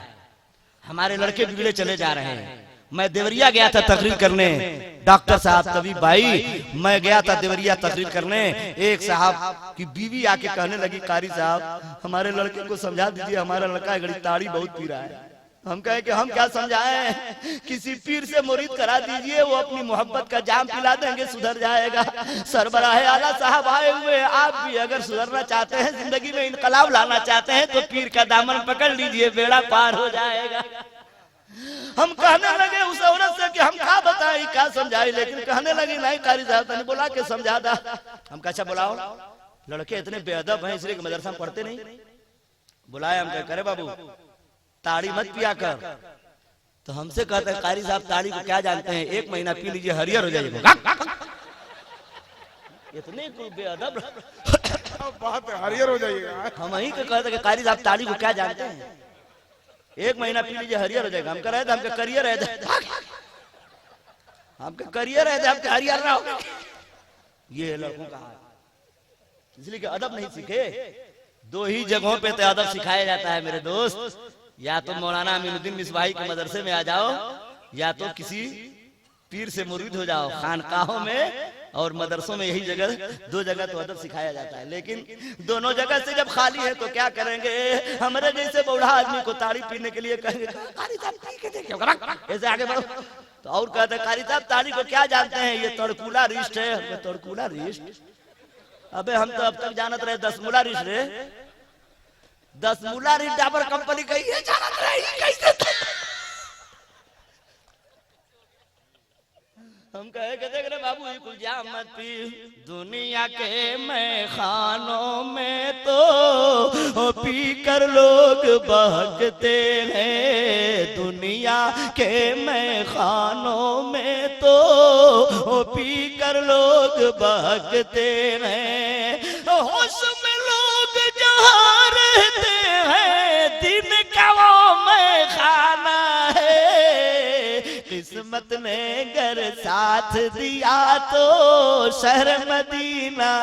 हमारे लड़के बिगड़े चले जा रहे हैं। मैं देवरिया गया था तकरीर करने, डॉक्टर साहब तबीब भाई, मैं गया था देवरिया तकरीर करने। एक साहब की बीवी आके कहने लगी, कारी साहब हमारे लड़के को समझा दीजिए, हमारा लड़का गड़ी ताड़ी बहुत पी रहा है। हम कहे कि हम क्या समझाएं, किसी पीर से मुरीद करा दीजिए, वो अपनी मोहब्बत का जाम पिला देंगे, सुधर जाएगा। सरबराह आला साहब आए हुए, आप भी अगर सुधरना चाहते हैं, जिंदगी में इनकलाब लाना चाहते हैं, तो पीर का दामन पकड़ लीजिए, बेड़ा पार हो जाएगा। हम कहने लगे उस औरत से कि हम क्या बताएं क्या समझाएं, लेकिन कहने लगी नहीं कारी साहब ने बोला के समझा दा। हम कहा अच्छा बुलाओ, लड़के इतने बेअदब हैं इसलिए मदरसा में पढ़ते नहीं। बुलाए, हम कहे करे बाबू ताड़ी मत पिया कर। तो हमसे कहते हैं कारी साहब ताड़ी को क्या जानते हैं, 1 महीना पी लीजिए हरियर हो जाएगा। इतने बेअदब बात हरियर हो जाएगा। हम वही कहते हैं कारी साहब ताड़ी को क्या जानते हैं। 1 महीना पी लीजिए हरियर हो जाएगा। हम कह रहे थे हमका करियर है, हमका करियर है, हमका हरियर ना हो। ये लड़कों का हाल, इसलिए कि अदब नहीं सीखे। 2 ही जगहों पे तो अदब सिखाया जाता है मेरे दोस्त, या तो मौलाना अमीनुद्दीन मिसबाही के मदरसे में आ जाओ, या तो किसी पीर से मुरीद हो जाओ। खानकाहों में और मदरसों में यही जगह, 2 जगह तो अदब सिखाया जाता है। लेकिन दोनों जगह से जब खाली है तो क्या करेंगे? हमारे जैसे बूढ़ा आदमी को ताड़ी पीने के लिए कहेंगे कारी साहब पी के देखिए, ऐसे आगे बढ़ो। तो और कहते कारी साहब ताड़ी को क्या जानते हैं? ये तड़कुला रिस्ट है। तड़कुला रिस्ट? अबे हम तो अब तक जानत रहे 10 मूला रिस्ट रे। 10 मूला रिस्ट डाबर कंपनी कही है, जानत रहे कैसे? हम कहे के देख रहे बाबू ये कुल जा मत पी। दुनिया के मैं खानों में तो पी कर लोग बहकते हैं। दुनिया के मैं खानों में तो पी कर लोग बहकते हैं। होश में लोग जहाँ रहते हैं, दिन का वो मैं खाना है। किस्मत ने गर साथ दिया तो शहर मदीना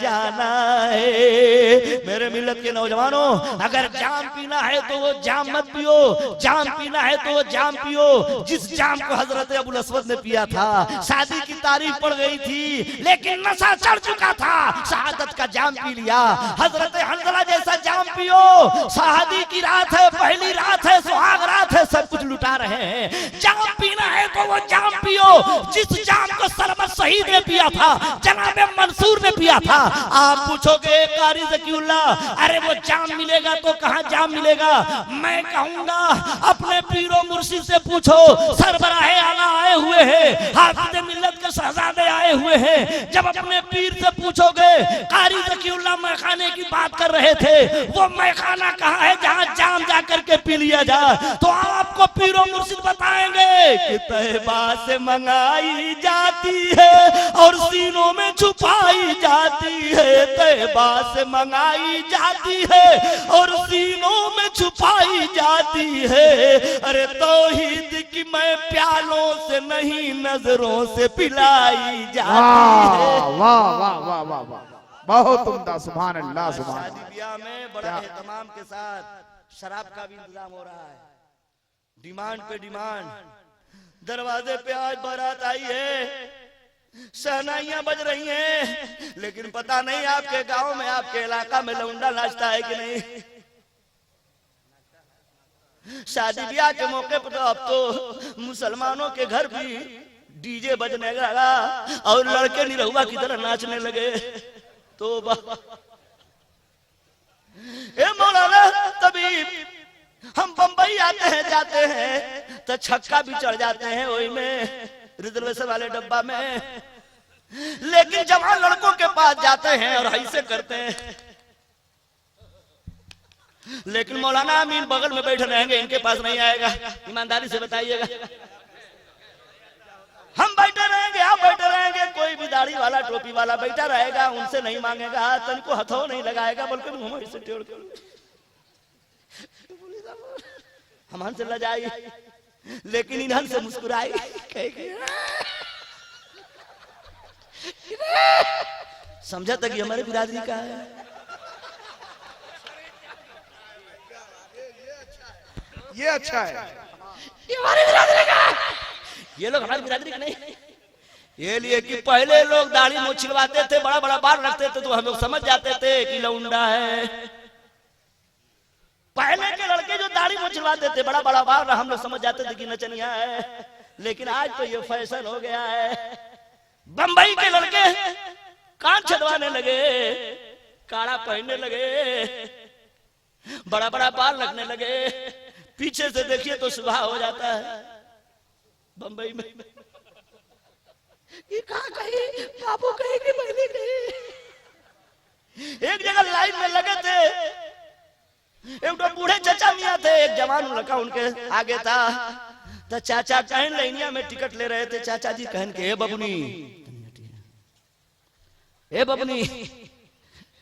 जाना है। मेरे मिल्लत के नौजवानों, अगर जाम पीना है तो वो जाम मत पियो, जाम पीना है तो वो जाम पियो जिस जाम को हजरत अबुल अस्वद ने पिया था। शादी की तारीफ पड़ गई थी लेकिन नशा चढ़ चुका था, शहादत का जाम पी लिया। हजरत हंजला जैसा जाम पियो। शादी की रात है, पहली रात है, सुहाग रात है, सब कुछ लुटा रहे हैं। जाम पीना है तो वो जाम पियो जिस जाम को सरमत शहीद ने पिया था, जनाबे मंसूर ने पिया था। आप पूछोगे कारी ज़कीउल्लाह, अरे वो जाम मिलेगा तो कहाँ जाम मिलेगा? मैं कहूंगा अपने पीरो मुर्शिद से पूछो। सरबराहे आला आए हुए हैं, हाफिज़े मिल्लत के शहजादे आए हुए हैं। जब अपने पीर से पूछोगे, कारी ज़कीउल्लाह मैखाने की बात कर रहे थे, वो मैखाना कहाँ है जहाँ जाम जा करके पी लिया जाए? तो आपको पीरो मुर्शिद बताएंगे कि तैबा से मंगाई जाती है और सीनों में छुपाई जाती है। तैबा से मंगाई जाती है और सीनों में छुपाई जाती है। अरे तौहीद की मैं प्यालों से नहीं नजरों से पिलाई जाती है। वाह वाह वाह वाह वाह, बहुत उम्दा, सुभान अल्लाह सुभान अल्लाह। शादी ब्याह में बड़ा एहतमाम के साथ शराब का भी इंतजाम हो रहा है, डिमांड पे डिमांड। दरवाजे पे आज बारात आई है, शहनाइयां बज रही हैं, लेकिन पता नहीं आपके गांव में, आपके इलाका में लौंडा नाचता है कि नहीं। शादी ब्याह के मौके पर तो अब तो मुसलमानों के घर भी डीजे बजने लगा और लड़के निरहुआ की तरह नाचने लगे। तो मौलाना तभी हम बंबई आते हैं जाते हैं तो छक्का भी चढ़ जाते हैं वही में, रिजर्वेशन वाले डब्बा में। लेकिन जवान लड़कों के पास जाते हैं और ऐसे करते हैं। लेकिन मौलाना अमीन बगल में बैठे रहेंगे, इनके पास नहीं आएगा। ईमानदारी से बताइएगा, हम बैठे रहेंगे, आप बैठे रहेंगे, कोई भी दाढ़ी वाला टोपी वाला बैठा रहेगा, उनसे नहीं मांगेगा, तनको हथो नहीं लगाएगा, बल्कि मुंह से टेढ़ कर हम से लजाई, लेकिन इन्हन से मुस्कुराई। समझा तक ये हमारे बिरादरी का है। ये अच्छा है, ये हमारी बिरादरी का है। ये लोग हमारी बिरादरी का नहीं। ये लिए कि पहले लोग दाढ़ी मूंछ छिलवाते थे, बड़ा बड़ा बाल रखते थे, तो हम लोग समझ जाते थे कि लौंडा है। पहले के लड़के जो दाढ़ी मूंछ छिलवाते थे, बड़ा बड़ा बाल, हम लोग समझ जाते थे कि नचनिया है। लेकिन आज तो ये फैशन हो गया है। बंबई के लड़के कान छदवाने लगे, काड़ा पहनने लगे, बड़ा बड़ा बाल रखने लगे। पीछे से देखिए तो सुबह हो जाता है। बंबई में ये कहाँ गई, बाबू कहीं की बहनी गई। एक जगह लाइन में लगे थे, एक तो बूढ़े चाचा मियाँ थे, एक जवान लड़का उनके आगे था। तो चाचा कहन लाइनिया में टिकट ले रहे थे। चाचा जी कहन के, ए बबुनी, ए बबुनी,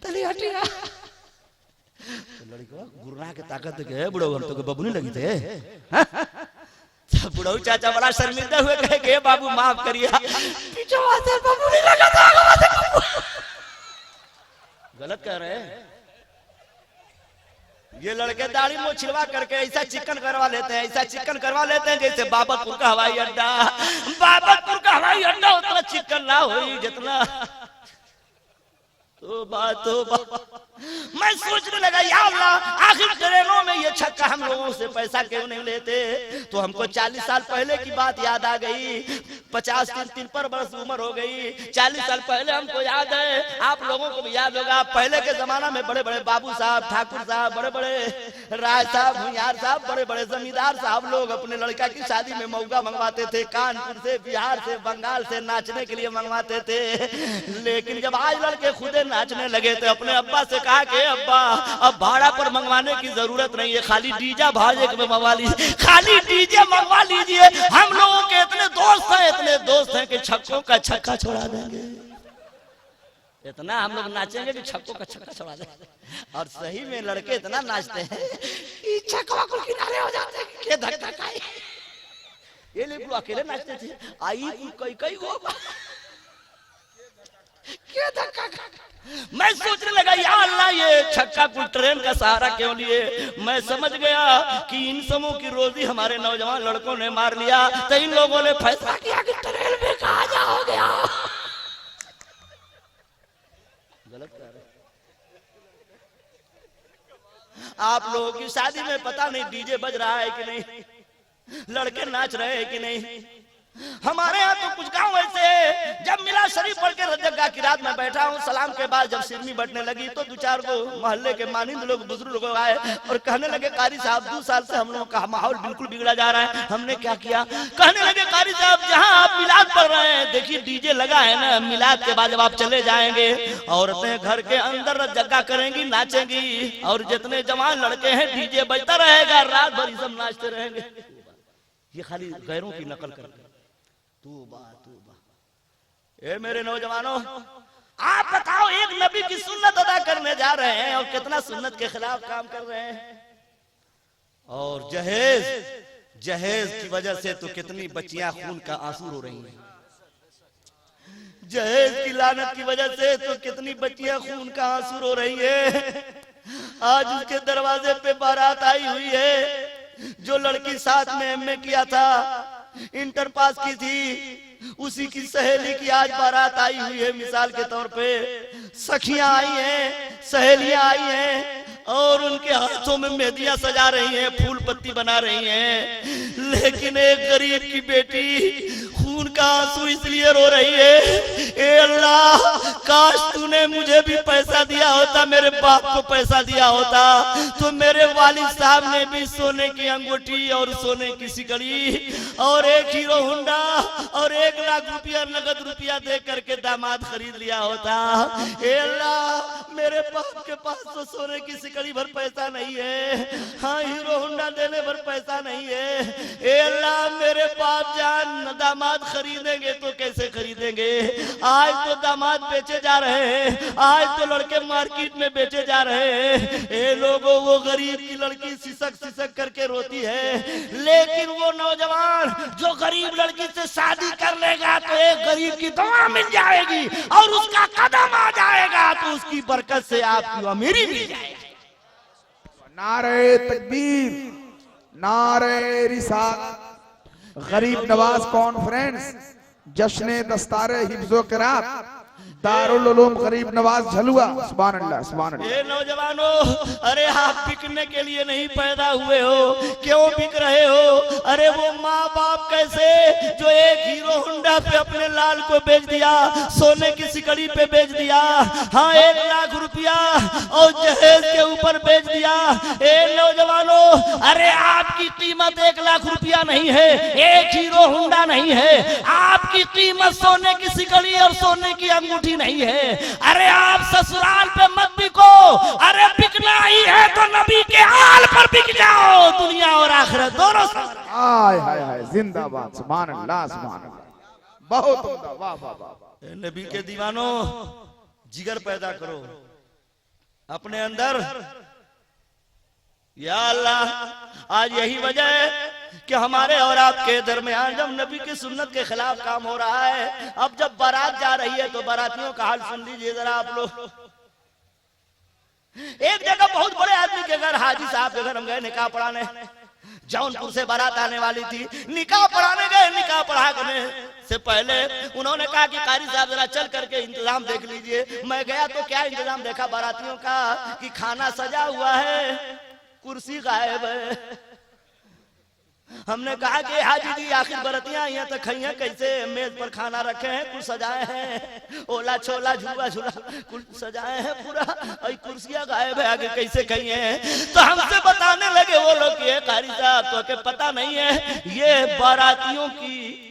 तली हटिया। तो लड़का गुरना के ताकत के बुढ़ो हम तो बबुनी लगी थे। बुढ़ऊ चाचा बड़ा शर्मिंदा हुए कहे के बाबू माफ करिए, पीछे से बबुनी लगा था, गलत कह रहे हैं। ये लड़के दाढ़ी मोछ छिलवा करके ऐसा चिकन करवा लेते हैं, ऐसा चिकन करवा लेते हैं जैसे बाबतपुर का हवाई अड्डा। बाबतपुर का हवाई अड्डा उतना चिकन ना हो जितना। तो मैं सोचने लगा या अल्लाह आखिर ट्रेनों में ये छक्का हम लोगों से पैसा क्यों नहीं लेते। तो हमको 40 साल पहले की बात याद आ गई। 53 वर्ष उम्र हो गई। 40 साल पहले हमको याद है, आप लोगों को भी याद होगा, पहले के जमाना में बड़े बड़े बाबू साहब, ठाकुर साहब, बड़े बड़े राय साहब, भुइयार साहब, बड़े बड़े जमींदार साहब लोग अपने लड़का की शादी में मौका मंगवाते थे। कानपुर से, बिहार से, बंगाल से नाचने के लिए मंगवाते थे। लेकिन जब आज लड़के खुदे नाचने लगे थे, अपने अब्बा से कहा कि अब्बा अब भाड़ा पर मंगवाने की जरूरत नहीं है, खाली डीजे भाड़े में मंगवा लीजिए, खाली डीजे मंगवा लीजिए। हम लोगों के इतने दोस्त हैं कि छक्कों का छक्का छोड़ा देंगे। इतना हम लोग नाचेंगे कि छक्कों का छक्का छोड़ा देंगे। और सही में लड़के इतना नाचते हैं कि छक्का को किनारे हो जाते हैं कि धक धकाई। ये लोग अकेले नाचते थे, आई कोई कोई वो क्या धक्का। मैं सोचने लगा या अल्लाह ये छक्का को ट्रेन का सहारा क्यों लिए। मैं समझ गया कि इन समूह की रोजी हमारे नौजवान लड़कों ने मार लिया। तो इन लोगों ने फैसला किया कि ट्रेन में कहा जाओ गया। गलत कर रहे। आप लोगों की शादी में पता नहीं डीजे बज रहा है कि नहीं, लड़के नाच रहे हैं कि नहीं। हमारे यहाँ तो कुछ गांव ऐसे है, जब मिला शरीफ पढ़ के रजगा की रात में बैठा हूँ, सलाम के बाद जब सिरनी बटने लगी तो 2-4 को मोहल्ले के मानिंद लोग, बुजुर्ग लोग आए और कहने लगे कारी साहब 2 साल से हम लोगों का माहौल बिल्कुल बिगड़ा जा रहा है। हमने क्या किया? कहने लगे कारी साहब जहाँ आप मिलाद पढ़ रहे हैं, देखिए डीजे लगा है ना, मिलाद के बाद जब आप चले जाएंगे औरतें घर के अंदर रजगा करेंगी, नाचेंगी, और जितने जवान लड़के हैं डीजे बजता रहेगा, रात भर सब नाचते रहेंगे। ये खाली गैरों की नकल करते। तूबा तूबा। ए मेरे नौजवानों, आप बताओ एक नबी की सुन्नत अदा करने जा रहे हैं और कितना सुन्नत के खिलाफ काम कर रहे हैं। और जहेज की वजह से तो कितनी बच्चियां खून का आंसू रो रही हैं। जहेज की लानत की वजह से तो कितनी बच्चियां खून का आंसू रो रही है। आज उसके दरवाजे पे बारात आई हुई है। जो लड़की साथ में एमए किया था, इंटर पास की थी, उसी की सहेली की आज बारात आई हुई है। मिसाल के तौर पे सखियां आई हैं, सहेलियां आई हैं और उनके हाथों में मेहंदियां सजा रही हैं, फूल पत्ती बना रही हैं। लेकिन एक गरीब की बेटी खून का आंसू इसलिए रो रही है, ए अल्लाह काश तूने मुझे भी पैसा दिया होता, मेरे बाप को पैसा दिया होता तो मेरे वालिद साहब ने भी सोने की अंगूठी और सोने की सिकड़ी और एक हीरो होंडा और 1 लाख रुपया नगद रुपया दे करके दामाद खरीद लिया होता। ए अल्लाह मेरे बाप के पास तो सोने की सिकड़ी भर पैसा नहीं है, हाँ हीरो होंडा देने भर पैसा नहीं है। ए अल्लाह मेरे बाप जान दामाद खरीदेंगे तो कैसे खरीदेंगे। आज तो दामाद बेचे जा रहे हैं, आज तो लड़के मार्केट में बेचे जा रहे हैं। ए लोगों, वो गरीब की लड़की सिसक करके रोती है, लेकिन वो नौजवान जो गरीब लड़की से शादी कर लेगा तो एक गरीब की दुआ मिल जाएगी और उसका कदम आ जाएगा तो उसकी बरकत से आपकी अमीरी मिल जाएगी। नारे तकबीर, नारे रिसालत। गरीब नवाज कॉन्फ्रेंस, जश्न दस्तारे हिफ्ज़ो क़िरात, दारुल उलूम गरीब नवाज झलुआ। सुभान अल्लाह, सुभान अल्लाह। ये नौजवानों, अरे आप बिकने के लिए नहीं पैदा हुए हो, क्यों बिक रहे हो? अरे वो माँ बाप कैसे जो एक हीरो होंडा पे अपने लाल को बेच दिया, सोने की सिकड़ी पे बेच दिया, हाँ 1 लाख रुपया और जहेज के ऊपर बेच दिया। ए नौजवानों, अरे आपकी कीमत 1 लाख रुपया नहीं है, एक हीरो होंडा नहीं है, आपकी कीमत सोने की सिकड़ी और सोने की अंगूठी नहीं है। अरे आप ससुराल पे मत बिको, अरे बिकना ही है तो नबी के हाल पर बिक जाओ, दुनिया और आखिरत दोनों। हाय हाय हाय, जिंदाबाद, सुभान अल्लाह, सुभान अल्लाह, बहुत उम्दा, वाह वाह वाह। नबी के दीवानों, जिगर पैदा करो अपने अंदर, या अल्लाह, आज यही वजह है कि हमारे और आपके दरमियान जब नबी की सुन्नत के खिलाफ काम हो रहा है, अब जब बारात जा रही है तो बारातियों का हाल सुन लीजिए जरा आप लोग। एक जगह बहुत बड़े आदमी के घर, हाजी साहब के घर हम गए निकाह पढ़ाने। जौनपुर से बारात आने वाली थी, निकाह पढ़ाने गए। निकाह पढ़ा करने से पहले उन्होंने कहा कि कारी साहब जरा चल करके इंतजाम देख लीजिए। मैं गया तो क्या इंतजाम देखा बारातियों का कि खाना सजा हुआ है, कुर्सी गायब है। हमने कहा कि हाजी जी आखिर बरतियां आई हैं तो खैया कैसे, मेज पर खाना रखे हैं, कुछ सजाए हैं, ओला छोला झूला झूला कुछ सजाए हैं पूरा, और कुर्सियां गायब है, आगे कैसे खैये हैं। तो हमसे बताने लगे वो लोग कि कारी साहब तो के पता नहीं है, ये बारातियों की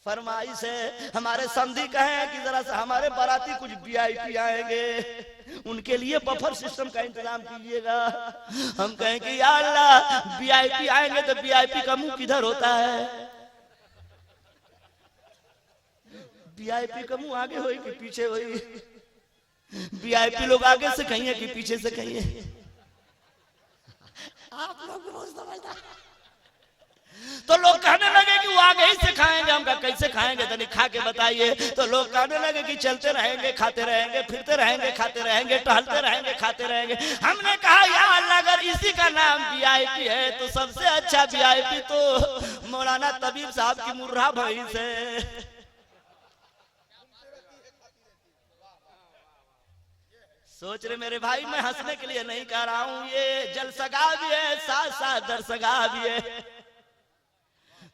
फरमाइश है। हमारे समधी कहे कि जरा सा हमारे बाराती कुछ वीआईपी आएंगे, उनके लिए बफर सिस्टम का इंतजाम कीजिएगा। हम कहें कि या अल्लाह, वीआईपी आएंगे तो वीआईपी का मुंह किधर होता है? वीआईपी का मुंह आगे होई कि पीछे होई? वीआईपी लोग आगे से कहिए कि पीछे से कहिए? आप लोग बहुत समझदार। तो लोग कहने लगे कि वो आगे ही से खाएंगे। हम कहा कैसे खाएंगे, तनिक खा के बताइए। तो लोग कहने लगे कि चलते रहेंगे, खाते रहेंगे, फिरते रहेंगे, खाते रहेंगे, टहलते रहेंगे, खाते रहेंगे। हमने कहा यार अल्लाह, अगर इसी का नाम वीआईपी है तो सबसे अच्छा वीआईपी तो मौलाना तबीब साहब की मुर्रा भैंस है। सोच रहे मेरे भाई, मैं हंसने के लिए नहीं कह रहा हूं, ये जलसगा भी है, साथ साथ दरसगा भी है।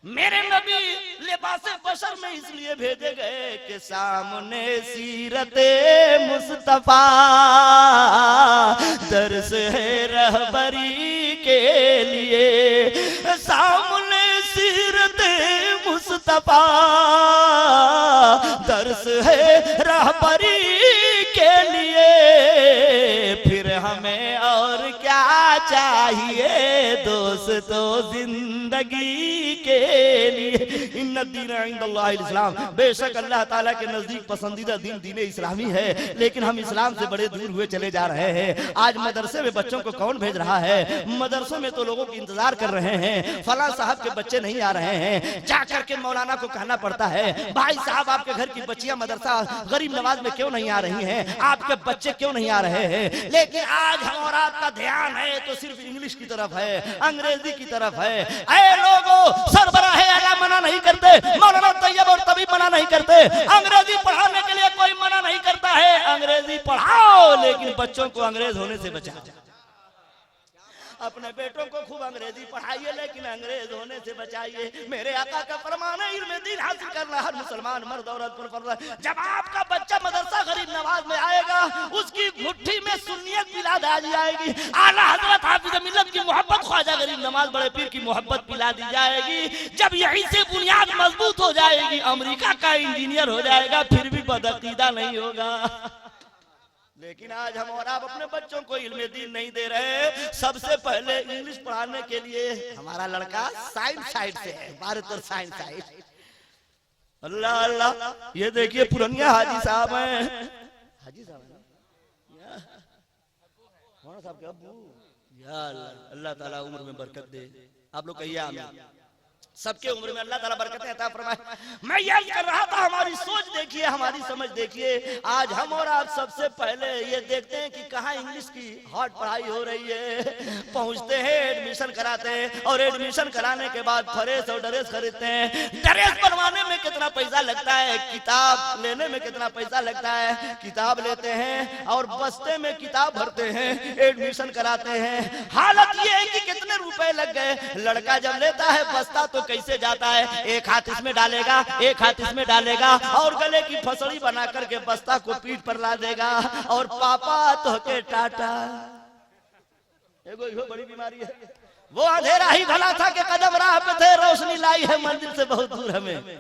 मेरे नबी लिबासे बशर में इसलिए भेजे गए कि सामने सीरते मुस्तफा दर्स है रहबरी के लिए। सामने सीरते मुस्तफा दर्स है रहबरी के लिए, फिर हमें और क्या चाहिए दोस्तों जिंदगी के लिए। इन्ना दीन इंदल्लाहिल इस्लाम, बेशक अल्लाह ताला के नजदीक पसंदीदा दीन दीन इस्लामी है, लेकिन हम इस्लाम से बड़े दूर हुए चले जा रहे हैं। आज मदरसे में बच्चों को कौन भेज रहा है? मदरसों में तो लोगों की इंतजार कर रहे हैं, फला साहब के बच्चे नहीं आ रहे हैं। जाकर के मौलाना को कहना पड़ता है, भाई साहब आपके घर की बच्चियां मदरसा गरीब नवाज में क्यों नहीं आ रही हैं, आपके बच्चे क्यों नहीं आ रहे हैं? लेकिन आज हम और आपका ध्यान है तो सिर्फ इंग्लिश की तरफ है, अंग्रेजी की तरफ है। ऐ लोगों, सरबराह आला मना नहीं करते, मौलाना तैयब और तबीब मना नहीं करते, अंग्रेजी पढ़ाने के लिए कोई मना नहीं करता है। अंग्रेजी पढ़ाओ लेकिन बच्चों को अंग्रेज होने से बचाओ। अपने बेटों को खूब अंग्रेजी पढ़ाइए लेकिन अंग्रेज होने से बचाइए। मेरे आका का फरमान है, इल्म दीन हासिल करना हर मुसलमान मर्द औरत पर फर्ज है। जब आपका बच्चा मदरसा गरीब नवाज में आएगा, उसकी घुट्टी में सुन्नियत पिला दी जाएगी, आला हजरत हाफिज मिल्लत की मोहब्बत, ख्वाजा गरीब नवाज बड़े पीर की मोहब्बत पिला दी जाएगी। जब यहीं से बुनियाद मजबूत हो जाएगी, अमेरिका का इंजीनियर हो जाएगा, फिर भी बदअकीदा नहीं होगा। लेकिन आज हम और आप अपने बच्चों को इल्म दीन नहीं दे रहे। सबसे पहले इंग्लिश पढ़ाने के लिए हमारा लड़का साइंस साइड से है, भारत और साइंस साइड। अल्लाह अल्लाह, ये देखिए पुरनिया हाजी साहब हैं, हाजी साहब है मौलाना साहब के अब्बू। या अल्लाह ताला उम्र में बरकत दे। आप लोग कहिए आमीन। सबके उम्र में अल्लाह ताला बरकतें अता फरमाए। मैं यही कर रहा था, हमारी सोच देखिए, हमारी समझ देखिए। आज हम और आप सबसे पहले ये देखते हैं कि कहाँ इंग्लिश की हॉट पढ़ाई हो रही है। पहुंचते हैं, एडमिशन कराते हैं, और एडमिशन कराने के बाद फ्रेश और ड्रेस खरीदते हैं। ड्रेस बनवाने में कितना पैसा लगता है, किताब लेने में कितना पैसा लगता है। किताब लेते हैं और बस्ते में किताब भरते हैं, एडमिशन कराते हैं। हालत ये है कि कितने रुपए लग गए। लड़का जब लेता है बस्ता तो कैसे जाता है, एक हाथ इसमें डालेगा, एक हाथ इसमें डालेगा, और गले की फसड़ी बना करके बस्ता को पीठ पर ला देगा, और पापा तो के टाटा। एगो बड़ी बीमारी है, वो अंधेरा ही भला था कि कदम राह पे थे, रोशनी लाई है मंदिर से बहुत दूर हमें।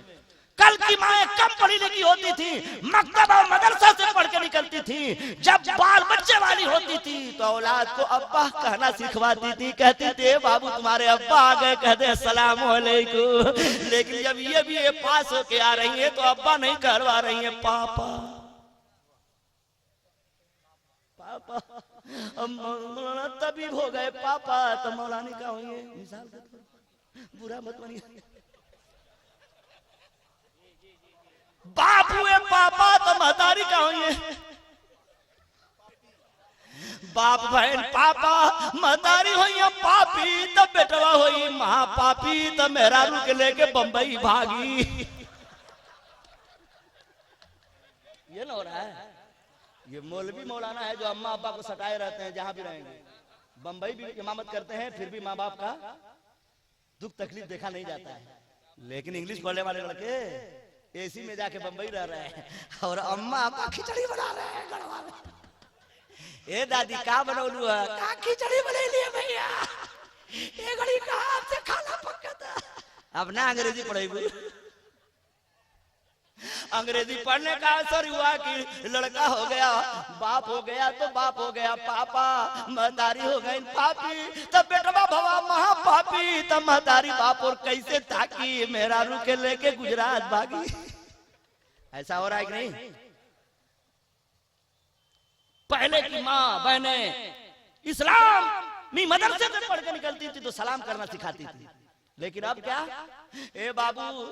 कल की माएं कम पढ़ी लिखी होती थी, मकतब और मदरसा से पढ़ के निकलती थी। जब बाल बच्चे वाली होती थी तो औलाद को अब्बा कहना सिखवाती थी, कहती थी बाबू तुम्हारे अब्बा आ गए, कहते अस्सलाम वालेकुम। लेकिन जब ये भी पास होके आ रही है तो अब्बा नहीं कहवा रही है, पापा पापा। मौलाना तबीब हो गए पापा, तो मौलानी का होंगे मिसाल के तौर पर, बुरा मत मानिए। बाप हुए पापा तो महतारी का होंगे, बाप बहन पापा, महतारी होई पापी तो बेटवा होई महा पापी, तो मेहरारू के लेके बंबई भागी। ये ना हो रहा है। ये मौलवी मौलाना है जो अम्मा अब्बा को सताए रहते हैं जहां भी रहेंगे, बंबई भी इमामत करते हैं, फिर भी माँ बाप का दुख तकलीफ देखा नहीं जाता है। लेकिन इंग्लिश पढ़ने वाले लड़के एसी में जाके बंबई रह रहे हैं और अम्मा अब्बा खिचड़ी बना रहे हैं गड़वा में। ए दादी का बनौलू है, का खिचड़ी बने लिए भैया, ए घड़ी कहां से खाना पका था। अब ना अंग्रेजी पढ़ेगी, अंग्रेजी पढ़ने का असर हुआ कि लड़का हो गया बाप हो गया, तो बाप हो गया पापा, महतारी हो गई पापी, तब बेटवा भवा महा पापी, तब महतारी बाप और कैसे ताकि मेहरारू के लेके गुजरात भागी। ऐसा हो रहा है कि नहीं? पहले की माँ बहने इस्लाम मी मदरसे से पढ़ के निकलती थी तो सलाम करना सिखाती थी, लेकिन अब क्या, ए बाबू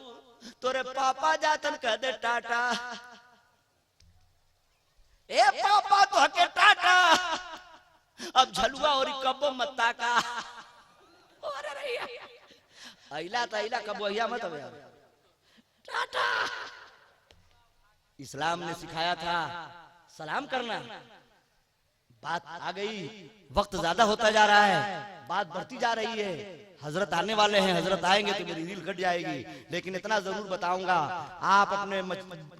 तोरे पापा जातन कह दे टाटा, ए पापा तो हके टाटा, अब झलुआ और कब्बो मत्ता का अइला तो अइला कब्बोहिया मत अब टाटा। इस्लाम ने सिखाया था सलाम करना। बात आ गई, वक्त ज्यादा होता जा रहा है, बात बढ़ती जा रही है, हजरत आने वाले हैं, हजरत आएंगे तो मेरी रील कट जाएगी, लेकिन इतना जरूर बताऊंगा, आप अपने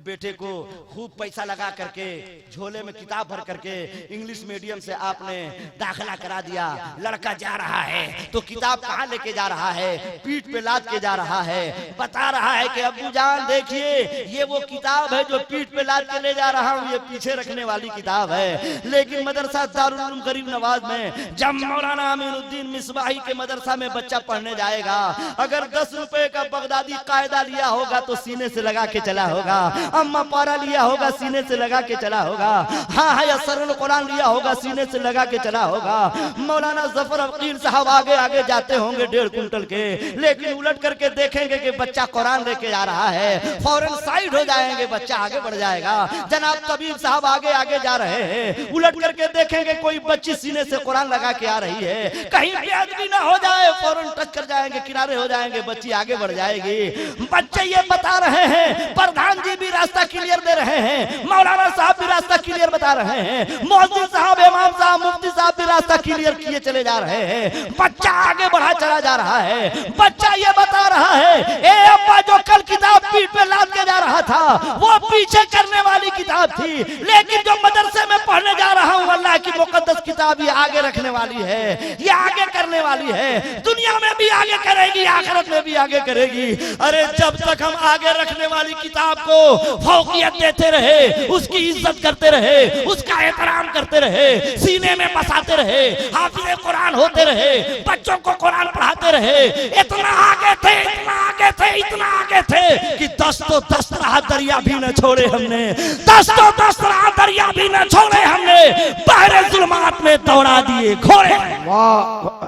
बेटे को खूब पैसा लगा करके झोले में किताब भर करके इंग्लिश मीडियम से आपने दाखिला करा दिया, लड़का जा रहा है तो किताब कहाँ लेके जा रहा है, पीठ पे लाद के जा रहा है, बता रहा है कि अब्बू जान देखिए ये वो किताब है जो पीठ पे लाद के ले जा रहा हूँ, ये पीछे रखने वाली किताब है। लेकिन मदरसा दारुल उलूम गरीब नवाज में जब मौलाना अमीनुद्दीन मिसबाही के मदरसा में बच्चा पढ़ने जाएगा, अगर 10 रुपए का बगदादी कायदा लिया होगा तो सीने से लगा के चला होगा, अम्मा पारा लिया होगा सीने से लगा के चला होगा, हाँ या सरल कुरान लिया होगा सीने से लगा के चला होगा। मौलाना जफर अकील साहब आगे आगे जाते होंगे 1.5 कुंटल के, लेकिन उलट करके देखेंगे कि बच्चा कुरान लेके जा रहा है, फौरन साइड हो जाएंगे, बच्चा आगे बढ़ जाएगा। जनाब तबीब साहब आगे आगे जा रहे हैं, उलट करके देखेंगे कोई बच्ची सीने से कुरान लगा के आ रही है, कहीं बेअदबी ना हो जाए, फौरन टच कर जाएंगे, किनारे हो जाएंगे, बच्ची आगे बढ़ जाएगी। बच्चे ये बता रहे हैं, प्रधान जी भी रास्ता क्लियर दे रहे हैं, मौलाना साहब भी रास्ता क्लियर बता रहे हैं, मौलवी साहब, इमाम साहब, मुफ्ती साहब भी रास्ता क्लियर किए चले जा रहे हैं, बच्चा आगे बढ़ा चला जा रहा है। बच्चा ये बता रहा है, ए अब्बा जो कल किताब पीठ पे लाद के जा रहा था वो पीछे करने वाली किताब थी, लेकिन जो मदरसे में पढ़ने जा रहा हूँ अल्लाह की मुकद्दस किताब ये आगे रखने वाली है, ये आगे करने वाली है, दुनिया में भी आगे करेगी, आखिरत में भी आगे करेगी। अरे जब तक हम आगे रखने वाली किताब को फौकियत देते रहे, उसकी इज्जत करते रहे, उसका एहतराम करते रहे, सीने में बसाते रहे, हाफिज़े कुरान होते रहे, बच्चों को कुरान पढ़ाते रहे, इतना आगे थे, इतना आगे थे, इतना आगे थे कि 10 तो 10 राह दरिया भी न छोड़े हमने, 10 तो 10 राह दरिया भी न छोड़े हमने, बहरे जुल्मात में दौड़ा दिए घोड़े। वाह,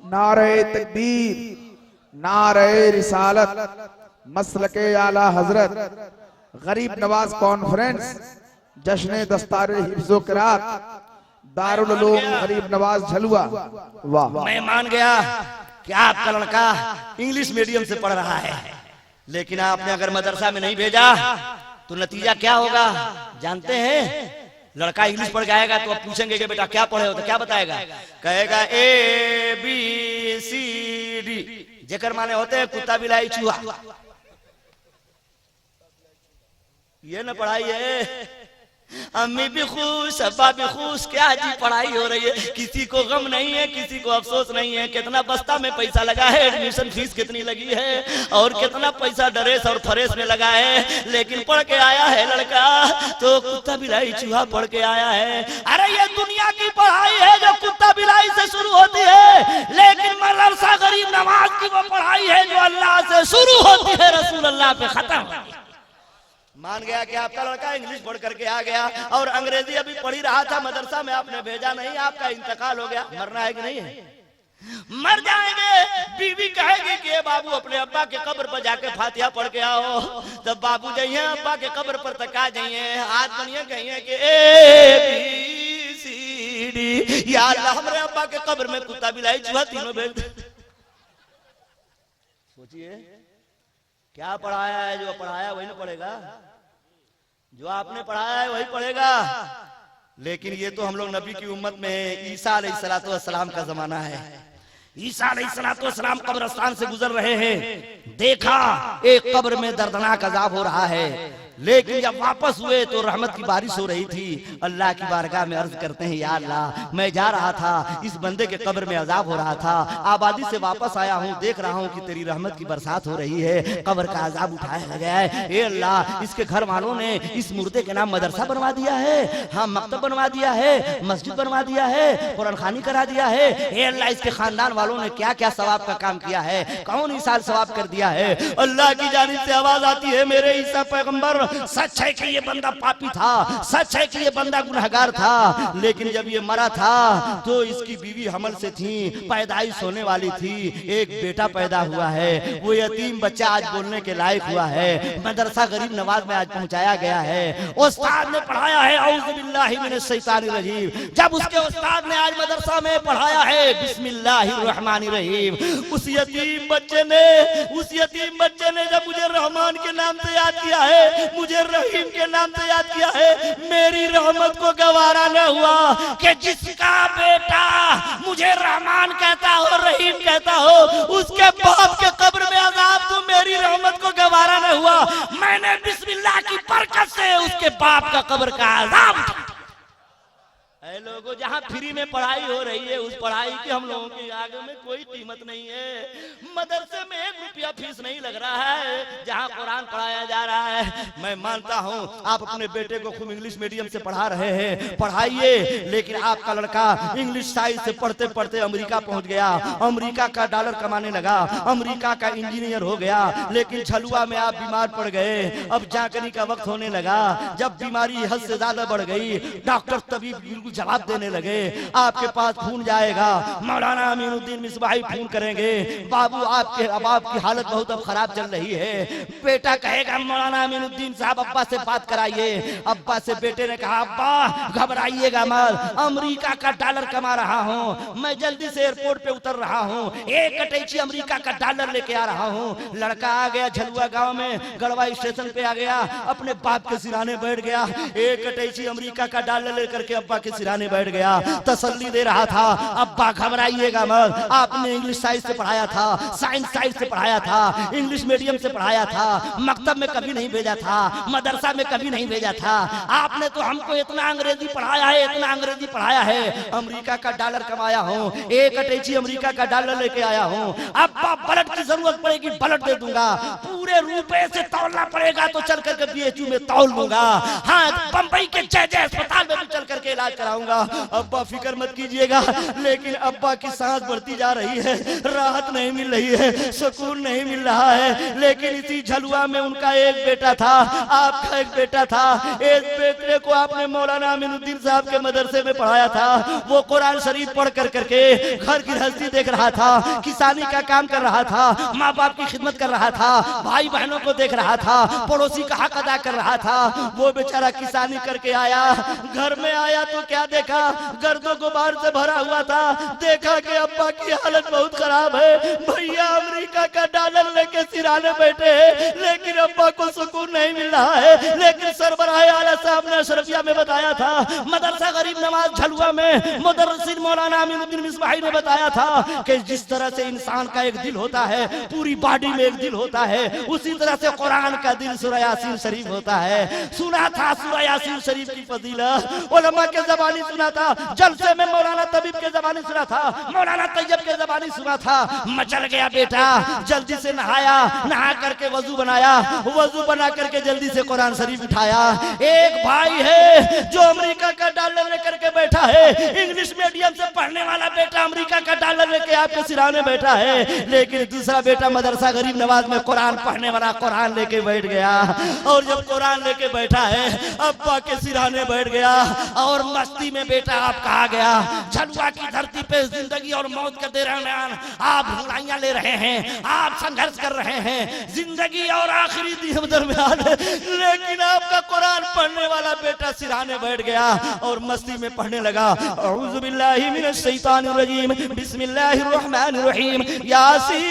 नारे तकबीर, नारे रिसालत, मसलके आला हजरत, गरीब नवाज कॉन्फ्रेंस, जश्न दस्तार हिफ्ज़ो क़िरात, दारुल उलूम गरीब नवाज झलुआ। वाह, मैं मान गया कि आपका लड़का इंग्लिश मीडियम से पढ़ रहा है, लेकिन आपने अगर मदरसा में नहीं भेजा तो नतीजा क्या होगा जानते हैं? लड़का इंग्लिश पढ़ के आएगा तो अब पूछेंगे कि बेटा क्या पढ़े हो, तो क्या बताएगा? कहेगा ABCD, जेकर माने होते हैं कुत्ता बिलाई चूहा। ये ना पढ़ाई है, अम्मी भी खुश, अब्बा भी खुश, क्या जी पढ़ाई हो रही है, किसी को गम नहीं है, किसी को अफसोस नहीं है, कितना बस्ता में पैसा लगा है, एडमिशन फीस कितनी लगी है, और कितना पैसा ड्रेस और फरेस में लगा है, लेकिन पढ़ के आया है लड़का तो कुत्ता बिलाई चूहा पढ़ के आया है। अरे ये दुनिया की पढ़ाई है जो कुत्ता बिलाई से शुरू होती है, लेकिन मदरसा गरीब नवाज की वो पढ़ाई है जो अल्लाह से शुरू होती है, रसूल अल्लाह पे खत्म। मान गया कि आपका लड़का इंग्लिश पढ़ करके आ गया और अंग्रेजी अभी पढ़ ही रहा था, मदरसा में आपने भेजा नहीं, आपका इंतकाल हो गया। मरना है कि नहीं है? मर जाएंगे। बीवी कहेगी कि ये बाबू अपने अब्बा के कब्र पर जाके फातिहा पढ़ के आओ। तब बाबू जाइए अब्बा के कब्र पर तक आ जाइए, हाथ बनिए कहिए कि ABCD, या अल्लाह हमारे अब्बा के कब्र में कुत्ता बिलाई चूहा तीनों भेज दे। सोचिए क्या पढ़ाया है, जो पढ़ाया वही ना पढ़ेगा, जो आपने पढ़ाया है वही पढ़ेगा। लेकिन ये तो हम लोग नबी की उम्मत में है, ईसा अलैहिस्सलाम का जमाना है। ईसा अलैहिस्सलाम कब्रिस्तान से गुजर रहे हैं, देखा एक कब्र में दर्दनाक अजाब हो रहा है, लेकिन जब वापस हुए तो रहमत की बारिश हो रही थी। अल्लाह की बारगाह में अर्ज करते हैं, या अल्लाह मैं जा रहा था, इस बंदे के कब्र में अजाब हो रहा था, आबादी से वापस आया हूँ, देख रहा हूँ कि तेरी रहमत की बरसात हो रही है, कब्र का अजाब उठाया गया है। ए अल्लाह, इसके घर वालों ने इस मुर्दे के नाम मदरसा बनवा दिया है, हाँ मकतब बनवा दिया है, मस्जिद बनवा दिया है, कुरान खानी करा दिया है। ए अल्लाह, इसके खानदान वालों ने क्या क्या सवाब का काम किया है, कौन ही साल सवाब कर दिया है। अल्लाह की जानिब से आवाज आती है, मेरे ईसा पैगंबर, सच है कि ये बंदा पापी था, सच है कि ये बंदा गुनहगार था, लेकिन जब ये मरा था तो इसकी बीवी हमल से थी, पैदाइश होने वाली थी, एक बेटा पैदा हुआ है, वो यतीम बच्चा आज बोलने के लायक हुआ है, मदरसा गरीब नवाज में आज पहुंचाया गया है, उस्ताद ने पढ़ाया है औज़ु बिल्लाहि मिनश शैतानिर रजीम। जब उसके उस्ताद ने आज मदरसा में पढ़ाया है बिस्मिल्लाहिर रहमानिर रहीम, उस यतीम बच्चे ने जब मुझे रहमान के नाम से याद किया है, मुझे रहीम के नाम से याद किया है, मेरी रहमत को गवारा न हुआ कि जिसका बेटा मुझे रहमान कहता हो, रहीम कहता हो, उसके बाप के कब्र में अजाब, तो मेरी रहमत को गवारा न हुआ, मैंने बिस्मिल्लाह की बरकत से उसके बाप का कब्र का अजाब। ऐ लोगों, जहाँ फ्री में पढ़ाई हो रही है, उस पढ़ाई की हम लोगों के आगे में कोई कीमत नहीं है। मदरसे में 1 रुपया फीस नहीं लग रहा है, जहाँ कुरान पढ़ाया जा रहा है। मैं मानता हूँ आप अपने बेटे को खूब इंग्लिश मीडियम से पढ़ा रहे हैं, पढ़ाइए, लेकिन आपका लड़का इंग्लिश साइंस से पढ़ते पढ़ते अमेरिका पहुंच गया, अमेरिका का डॉलर कमाने लगा, अमेरिका का इंजीनियर हो गया, लेकिन झलुआ में आप बीमार पड़ गए। अब जांचने का वक्त होने लगा, जब बीमारी हद से ज्यादा बढ़ गई, डॉक्टर तबीब बिल्कुल जवाब देने लगे, आपके पास खून जाएगा, मौलाना अमीनुद्दीन मिसबाही फोन करेंगे, बाबू आपकी हालत बहुत अब खराब चल रही है। बेटा कहेगा मौलाना अमीनुद्दीन साहब अब्बा से बात कराइए। अब्बा से बेटे ने कहा, अब्बा घबराइएगा मत, अमेरिका का डॉलर कमा रहा हूँ, मैं जल्दी से एयरपोर्ट पे उतर रहा हूँ, एक अटैची अमेरिका का डॉलर लेके आ रहा हूँ। लड़का आ गया झलुआ गांव में, गढ़वा स्टेशन पे आ गया, अपने बाप के सिराने बैठ गया, एक अटैची अमेरिका का डॉलर लेकर के अब्बा के सिराने बैठ गया, तसल्ली दे रहा था, अब्बा घबराइएगा मत, आपने इंग्लिश साइंस से पढ़ाया था, साइंस साइंस से पढ़ाया था, इंग्लिश मीडियम से पढ़ाया था, मकतब में कभी नहीं भेजा था, मदरसा में कभी नहीं भेजा था, आपने तो हमको इतना अंग्रेजी पढ़ाया है, इतना अंग्रेजी पढ़ाया है, अमेरिका का डॉलर कमाया हूँ, एक अटैची अमेरिका का डॉलर लेके आया हूँ, अब्बा ब्लड की जरूरत पड़ेगी ब्लड दे दूंगा, पूरे रुपए से तौलना पड़ेगा तो चल करके बीएचयू में तौल दूंगा, हाँ बंबई के जय अस्पताल में भी चल करके इलाज कराऊंगा। अब्बा फिक्र मत कीजिएगा, लेकिन अब्बा की सांस बढ़ती जा रही है, राहत नहीं मिल रही है, सुकून नहीं मिल रहा है। लेकिन इसी झलुआ में उनका एक बेटा था, आपका एक बेटा था, इस बेटे को आपने मौलाना अमीनुद्दीन साहब के मदरसे में पढ़ाया था, वो कुरान शरीफ पढ़ कर करके घर की गृहस्थी देख रहा था, किसानी का काम कर रहा था, माँ बाप की खिदमत कर रहा था, भाई बहनों को देख रहा था, पड़ोसी का हक अदा कर रहा था। वो बेचारा किसानी करके आया, घर में आया तो क्या देखा, गर्दों गुबार से भरा हुआ था, देखा कि अब्बा की हालत बहुत खराब है, भैया अमेरिका का डॉलर लेके सिराने बैठे हैं, लेकिन अब्बा को सुकून नहीं मिल रहा है। लेकिन सरबराह आला साहब ने अशरफिया में बताया था, मदरसा गरीब नवाज झलुआ में मुदर्रिस मौलाना अमीनुद्दीन मिसबाही ने बताया था कि जिस तरह से इंसान का एक दिल होता है, पूरी बॉडी में एक दिल होता है, उसी तरह से कुरान का दिल सूरह यासीन शरीफ होता है। सुना था सूरह यासीन शरीफ की फजीलत, उलमा के ज़बान जबानी सुना था, जलसे में मौलाना तबीब के जबानी सुना था, मौलाना तैयब के जबानी सुना था। मचल गया बेटा, जल्दी से नहाया, नहा करके वजू बनाया, वजू बना करके जल्दी से कुरान शरीफ उठाया। एक भाई है जो अमेरिका का डॉलर लेकर के बैठा है, इंग्लिश मीडियम से पढ़ने वाला बेटा अमेरिका का डॉलर लेके आपके सिराने बैठा है, लेकिन दूसरा बेटा मदरसा गरीब नवाज में कुरान पढ़ने वाला कुरान लेके बैठ गया। और जब कुरान लेके बैठा है, अब्बा के सिराने बैठ गया और मस्ती में बेटा आप कहा गया। झलुआ की धरती पे जिंदगी और मौत के दरमियान आप लड़ाइयां ले रहे हैं, आप संघर्ष कर रहे हैं, जिंदगी और आखिरी दरमियान, लेकिन आपका कुरान पढ़ने वाला बेटा सिराने बैठ गया और मस्ती में पढ़ने लगा। औज़ु बिल्लाहि मिनश शैतानिर रजीम, बिस्मिल्लाहिर रहमानिर रहीम, यासीन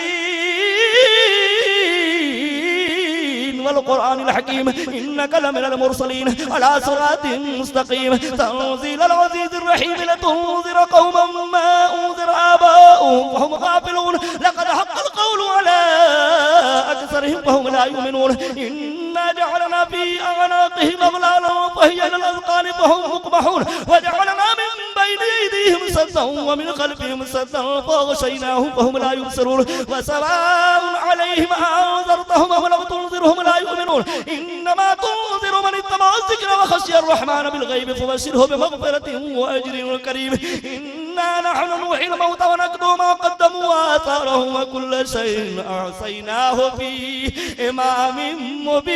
वल कुरानिल हकीम, इन्नका लमिनल मुरसलीन अला सिरातिन मुस्तकीम, तंजीलल अज़ीज़िर रहीम, लतुनज़िर कौमन मा उनज़िर आबाउहुम वहुम गाफिलून, लक़द हक़्क़ल क़ौलु अला अक्सरिहिम फहुम ला युमिनून, इन्ना जअलना फी अअनाक़िहिम अग़लालन फ़हिय इलल अज़क़ानि फ़हुम मुक़महून, व जअलना मिन बैनि अयदीहिम सद्दन व मिन ख़ल्फ़िहिम सद्दन फ़अग़शयनाहुम फ़हुम ला युबसिरून, व सवाउन अलैहिम अअनज़रतहुम अम लम तुनज़िरहुम ला युमिनून, इन्नमा तुनज़िरु मन इत्तबअ अज़्ज़िक्र व खशिय अर्रहमान बिलग़ैबि फ़बश्शिरहु बिमग़फ़िरतिन व अज्रिन करीम, इन्ना नहनु नुह्यिल मौता व नक्तुबु मा क़द्दमू व आसारहुम व कुल्ल शैइन अहसयनाहु फ़ी इमामिन मुबीन।